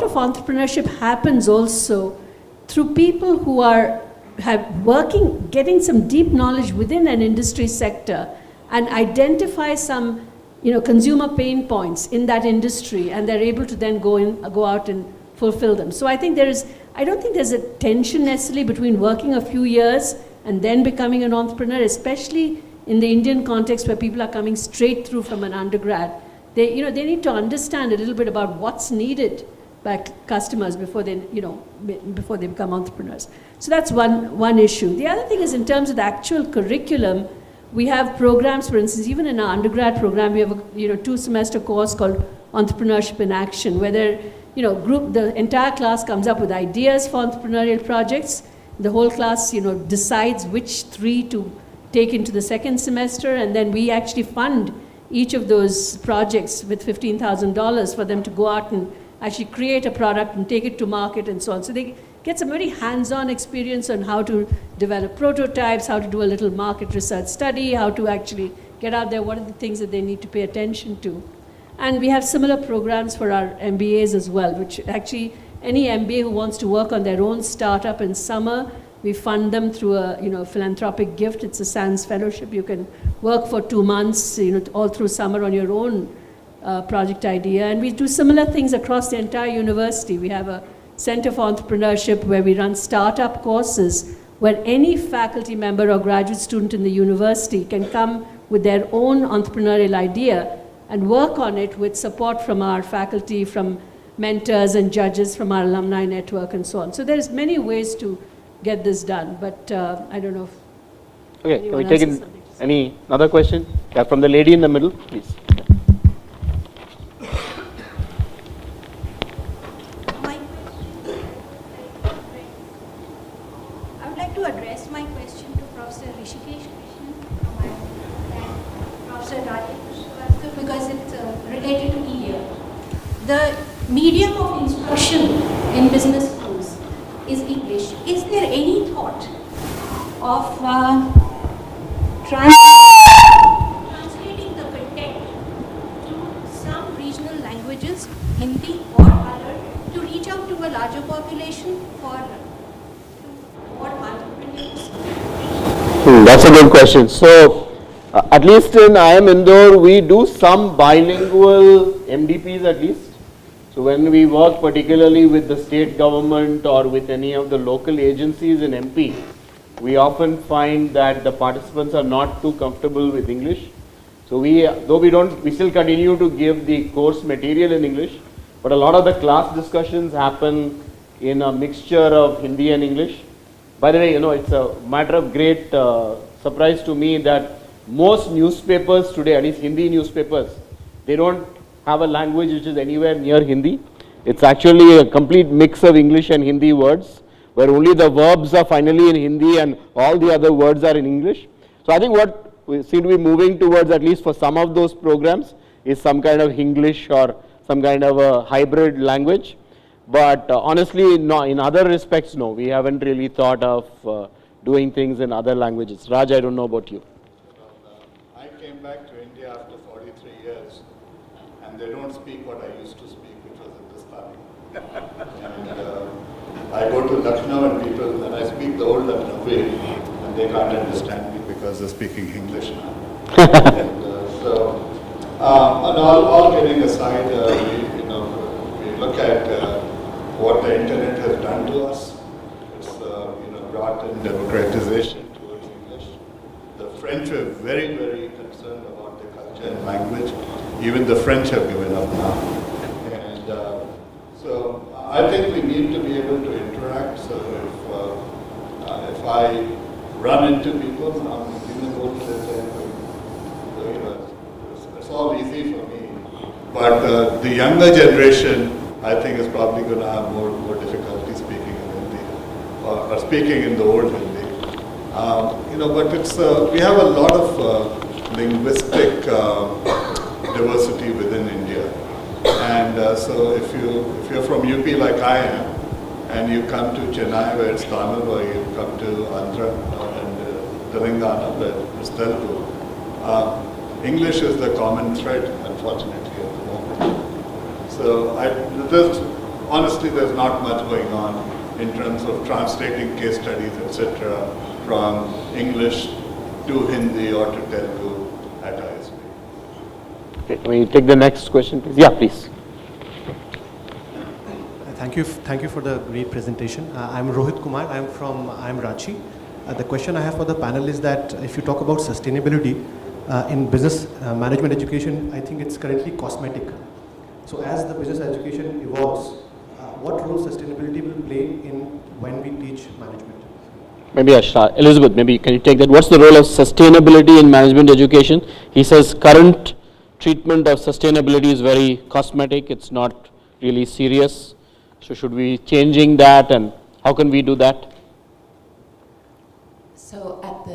of entrepreneurship happens also through people who are getting some deep knowledge within an industry sector and identify some, consumer pain points in that industry, and they're able to then go out and fulfill them. So I think I don't think there's a tension necessarily between working a few years and then becoming an entrepreneur, especially in the Indian context where people are coming straight through from an undergrad. They need to understand a little bit about what's needed by customers before they become entrepreneurs. So that's one issue. The other thing is, in terms of the actual curriculum, we have programs, for instance, even in our undergrad program, we have a 2-semester course called Entrepreneurship in Action, where the entire class comes up with ideas for entrepreneurial projects. The whole class, decides which 3 to take into the second semester, and then we actually fund each of those projects with $15,000 for them to go out and actually create a product and take it to market and so on. So they get some very hands-on experience on how to develop prototypes, how to do a little market research study, how to actually get out there, what are the things that they need to pay attention to. And we have similar programs for our MBAs as well, which actually any MBA who wants to work on their own startup in summer, we fund them through a philanthropic gift. It's a SANS fellowship. You can work for 2 months, all through summer on your own project idea. And we do similar things across the entire university. We have a Center for Entrepreneurship where we run startup courses where any faculty member or graduate student in the university can come with their own entrepreneurial idea and work on it with support from our faculty, from mentors and judges from our alumni network and so on. So there's many ways to get this done, but I don't know if Okay, can we take in any other question? Yeah, from the lady in the middle, please. I would like to address my question to Professor Rishikesha and Professor Rajendra because it's related to India. The medium of instruction in business schools is English. Is there any thought of translating the content to some regional languages, Hindi or other, to reach out to a larger population for entrepreneurs? That's a good question. So, at least in IIM Indore, we do some bilingual MDPs at least. So when we work particularly with the state government or with any of the local agencies in MP, we often find that the participants are not too comfortable with English. So we still continue to give the course material in English, but a lot of the class discussions happen in a mixture of Hindi and English. By the way, it's a matter of great surprise to me that most newspapers today, at least Hindi newspapers, they don't have a language which is anywhere near Hindi. It's actually a complete mix of English and Hindi words, where only the verbs are finally in Hindi and all the other words are in English. So I think what we seem to be moving towards, at least for some of those programs, is some kind of English or some kind of a hybrid language. But honestly, no, in other respects, no, we haven't really thought of doing things in other languages. Raj, I don't know about you. I came back to India after 43 years, and they don't speak what I used to speak, which was Hindustani. And I go to Lucknow and I speak the old Lucknowi, and they can't understand me because they're speaking English now. And all getting aside, we look at what the internet has done to us. It's brought in democratization towards English. The French were very, very concerned about their culture and language. Even the French have given up now. And so I think we need to be able to interact. So if I run into people, it's all easy for me. But the younger generation, I think, is probably going to have more difficulty speaking or speaking in the old Hindi. But it's we have a lot of linguistic diversity within India, and so if you're from UP like I am, and you come to Chennai where it's Tamil, or you come to Andhra and Telangana where it's Telugu, English is the common thread, unfortunately, at the moment. So honestly, there's not much going on in terms of translating case studies, etc., from English to Hindi or to Telugu at ISB. Okay, can we take the next question, please? Yeah, please. Thank you for the great presentation. I'm Rohit Kumar. I'm Ranchi. The question I have for the panel is that if you talk about sustainability in business management education, I think it's currently cosmetic. So as the business education evolves, what role sustainability will play in when we teach management? Maybe Elizabeth, maybe can you take that? What's the role of sustainability in management education? He says current treatment of sustainability is very cosmetic. It's not really serious. So should we be changing that, and how can we do that? So at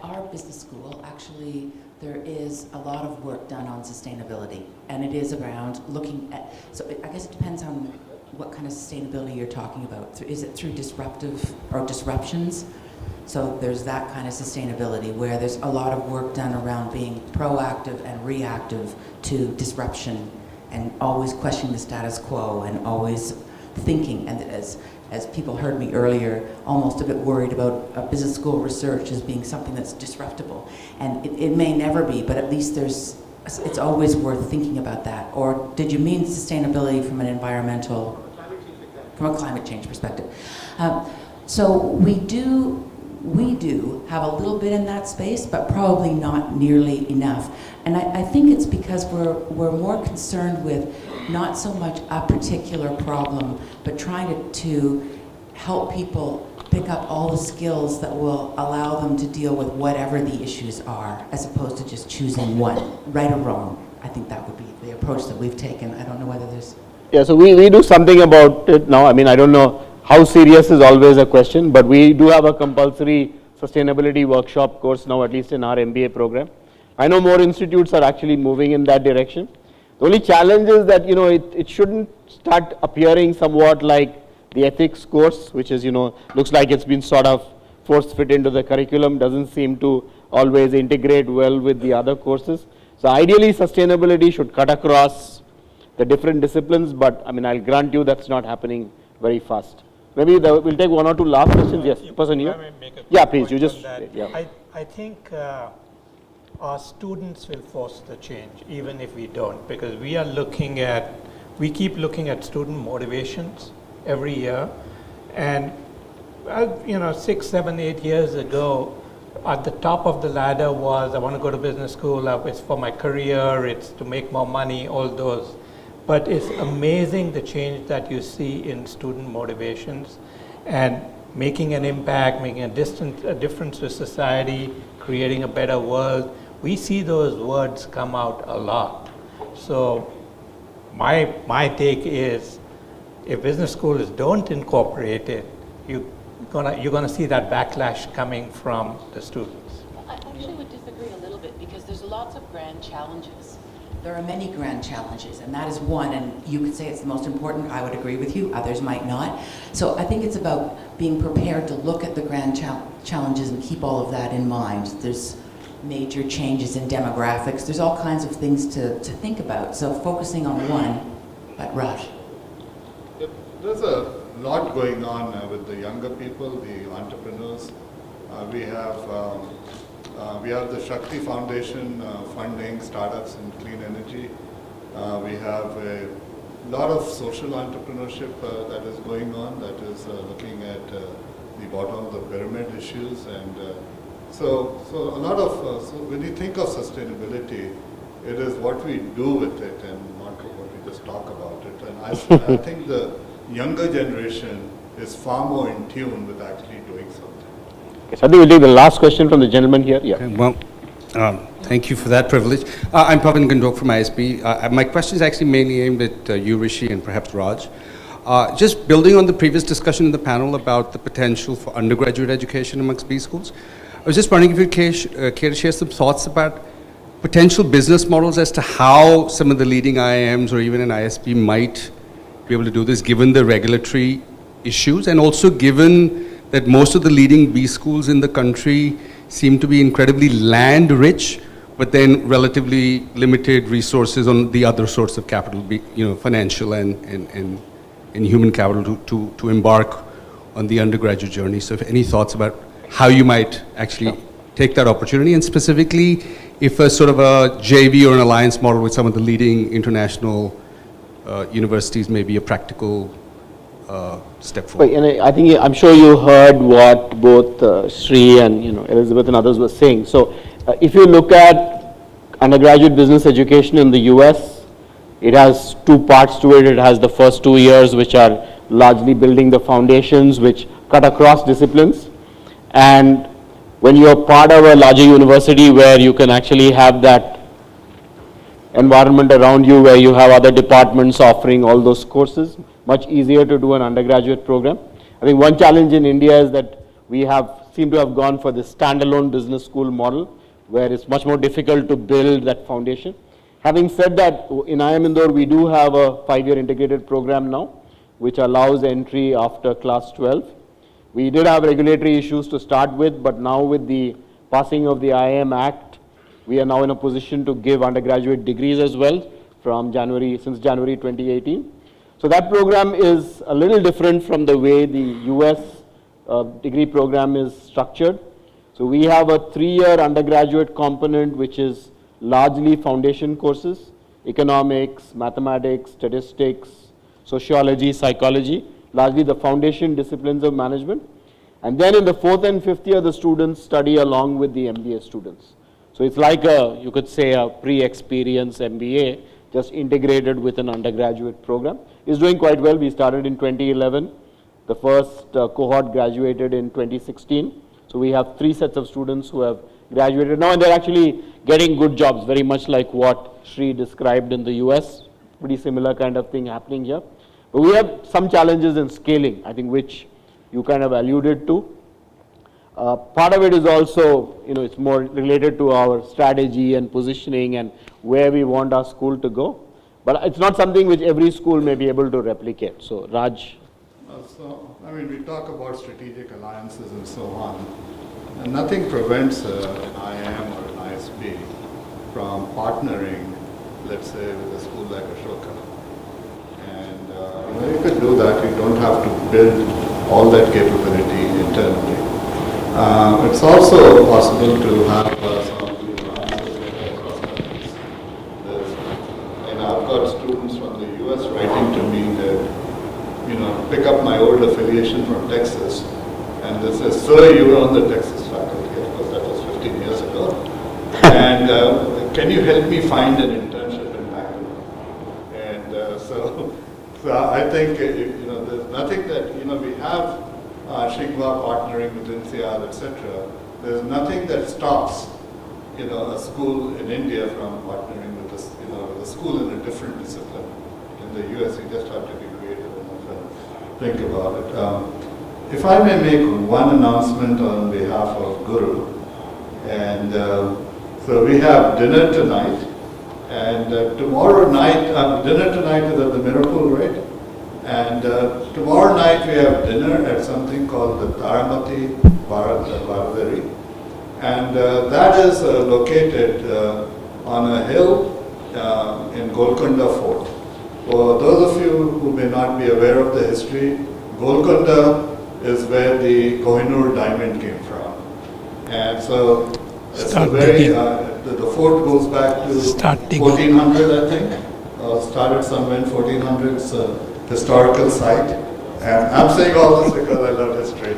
our business school, actually, there is a lot of work done on sustainability, and it is around looking at, so I guess it depends on what kind of sustainability you're talking about. Is it through disruptive or disruptions? So there's that kind of sustainability where there's a lot of work done around being proactive and reactive to disruption, and always questioning the status quo, and always thinking, and as people heard me earlier, almost a bit worried about business school research as being something that's disruptible. And it may never be, but at least it's always worth thinking about that. Or did you mean sustainability from a climate change perspective? So we do have a little bit in that space, but probably not nearly enough. And I think it's because we're more concerned with not so much a particular problem, but trying to help people pick up all the skills that will allow them to deal with whatever the issues are, as opposed to just choosing one, right or wrong. I think that would be the approach that we've taken. I don't know whether there's... Yeah, so we do something about it now. I mean, I don't know how serious is always a question, but we do have a compulsory sustainability workshop course now, at least in our MBA program. I know more institutes are actually moving in that direction. The only challenge is that, it shouldn't start appearing somewhat like the ethics course, which is, looks like it's been sort of force fit into the curriculum, doesn't seem to always integrate well with the other courses. So ideally, sustainability should cut across the different disciplines, but I mean, I'll grant you that's not happening very fast. Maybe we'll take one or two last questions. Yes, person here. Yeah, please, you just, yeah. I think our students will force the change, even if we don't, because we keep looking at student motivations every year. And, 6, 7, 8 years ago, at the top of the ladder was, I want to go to business school, it's for my career, it's to make more money, all those. But it's amazing the change that you see in student motivations and making an impact, making a difference to society, creating a better world. We see those words come out a lot. So my take is, if business schools don't incorporate it, you're gonna see that backlash coming from the students. I actually would disagree a little bit, because there's lots of grand challenges. There are many grand challenges, and that is one, and you could say it's the most important. I would agree with you, others might not. So I think it's about being prepared to look at the grand challenges and keep all of that in mind. There's major changes in demographics. There's all kinds of things to think about. So focusing on one, but Raj. There's a lot going on with the younger people, the entrepreneurs. We have the Shakti Foundation funding startups in clean energy. We have a lot of social entrepreneurship that is going on, that is looking at the bottom of the pyramid issues. And so a lot of, so when you think of sustainability, it is what we do with it and not what we just talk about it. And I think the younger generation is far more in tune with actually doing something. Okay, so I think we'll take the last question from the gentleman here. Yeah. Okay, well, thank you for that privilege. I'm Pavan Gandok from ISB. My question is actually mainly aimed at you, Rishi, and perhaps Raj. Just building on the previous discussion in the panel about the potential for undergraduate education amongst B schools, I was just wondering if you care to share some thoughts about potential business models as to how some of the leading IIMs or even an ISB might be able to do this, given the regulatory issues, and also given that most of the leading B schools in the country seem to be incredibly land rich, but then relatively limited resources on the other sorts of capital, financial and human capital to embark on the undergraduate journey. So if any thoughts about how you might actually take that opportunity, and specifically if a sort of a JV or an alliance model with some of the leading international universities may be a practical step forward. And I'm sure you heard what both Sri and Elizabeth and others were saying. So if you look at undergraduate business education in the US, it has two parts to it. It has the first 2 years, which are largely building the foundations, which cut across disciplines. And when you're part of a larger university where you can actually have that environment around you, where you have other departments offering all those courses, much easier to do an undergraduate program. I think one challenge in India is that we seem to have gone for this standalone business school model, where it's much more difficult to build that foundation. Having said that, in IIM Indore, we do have a 5-year integrated program now, which allows entry after class 12. We did have regulatory issues to start with, but now with the passing of the IIM Act, we are now in a position to give undergraduate degrees as well since January 2018. So that program is a little different from the way the US degree program is structured. So we have a 3-year undergraduate component, which is largely foundation courses, economics, mathematics, statistics, sociology, psychology, largely the foundation disciplines of management. And then in the 4th and 5th year, the students study along with the MBA students. So it's like you could say a pre-experience MBA, just integrated with an undergraduate program. It's doing quite well. We started in 2011. The first cohort graduated in 2016. So we have 3 sets of students who have graduated now, and they're actually getting good jobs, very much like what Sri described in the US. Pretty similar kind of thing happening here. But we have some challenges in scaling, I think, which you kind of alluded to. Part of it is also, it's more related to our strategy and positioning and where we want our school to go. But it's not something which every school may be able to replicate. So, Raj. We talk about strategic alliances and so on. And nothing prevents an IIM or an ISB from partnering, let's say, with a school like Ashoka. And you could do that. You don't have to build all that capability internally. It's also possible to have some of the alliances across countries. I've got students from the US writing to me that, pick up my old affiliation from Texas, and they say, "Sir, you were on the Texas faculty." Of course, that was 15 years ago. And can you help me find an internship in Bangalore? And so I think there's nothing that we have Shigwa partnering with INSEAD, etc. There's nothing that stops a school in India from partnering with a school in a different discipline. In the US, you just have to be creative enough and think about it. If I may make one announcement on behalf of Guru, and so we have dinner tonight, and tomorrow night, dinner tonight is at the Miracle, right? And tomorrow night we have dinner at something called the Taramati Baradari, and that is located on a hill in Golconda Fort. For those of you who may not be aware of the history, Golconda is where the Kohinoor diamond came from. And so it's a very, the fort goes back to 1400, I think. Started somewhere in 1400. It's a historical site. And I'm saying all this because I love history.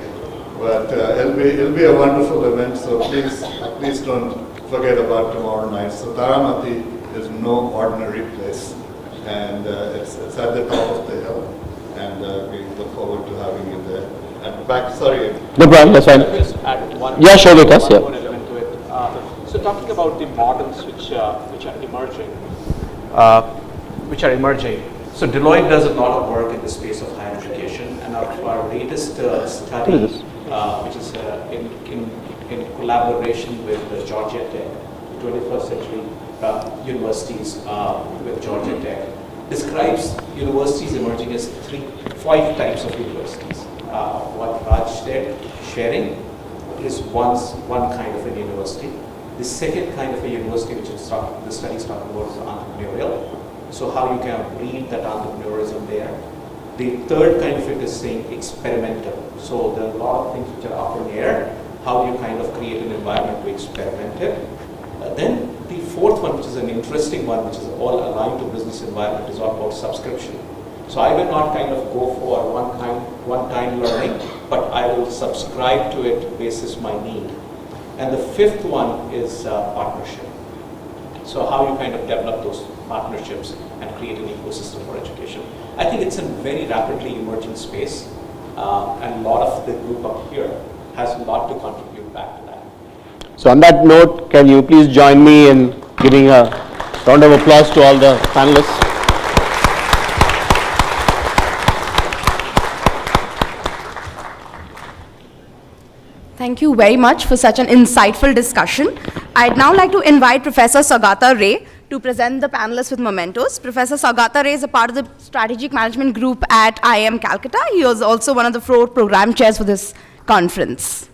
But it'll be a wonderful event, so please don't forget about tomorrow night. So Taramati is no ordinary place. And it's at the top of the hill. And we look forward to having you there. And back, sorry. No problem, that's fine. Just add one. Yeah, sure, Vikas. Yeah. One element to it. So talking about the models which are emerging, So Deloitte does a lot of work in the space of higher education, and our latest study, which is in collaboration with Georgia Tech, 21st century universities with Georgia Tech, describes universities emerging as 5 types of universities. What Raj said, sharing is one kind of a university. The second kind of a university, which is the study is talking about, is entrepreneurial. So how you can breed that entrepreneurism there. The third kind of it is saying experimental. So there are a lot of things which are up in the air. How do you kind of create an environment to experiment it? Then the fourth one, which is an interesting one, which is all aligned to business environment, is all about subscription. So I will not kind of go for one-time learning, but I will subscribe to it basis my need. And the fifth one is partnership. So how you kind of develop those partnerships and create an ecosystem for education. I think it's a very rapidly emerging space, and a lot of the group up here has a lot to contribute back to that. So on that note, can you please join me in giving a round of applause to all the panelists? Thank you very much for such an insightful discussion. I'd now like to invite Professor Saugata Ray to present the panelists with mementos. Professor Saugata Ray is a part of the Strategic Management Group at IIM Calcutta. He was also one of the 4 program chairs for this conference.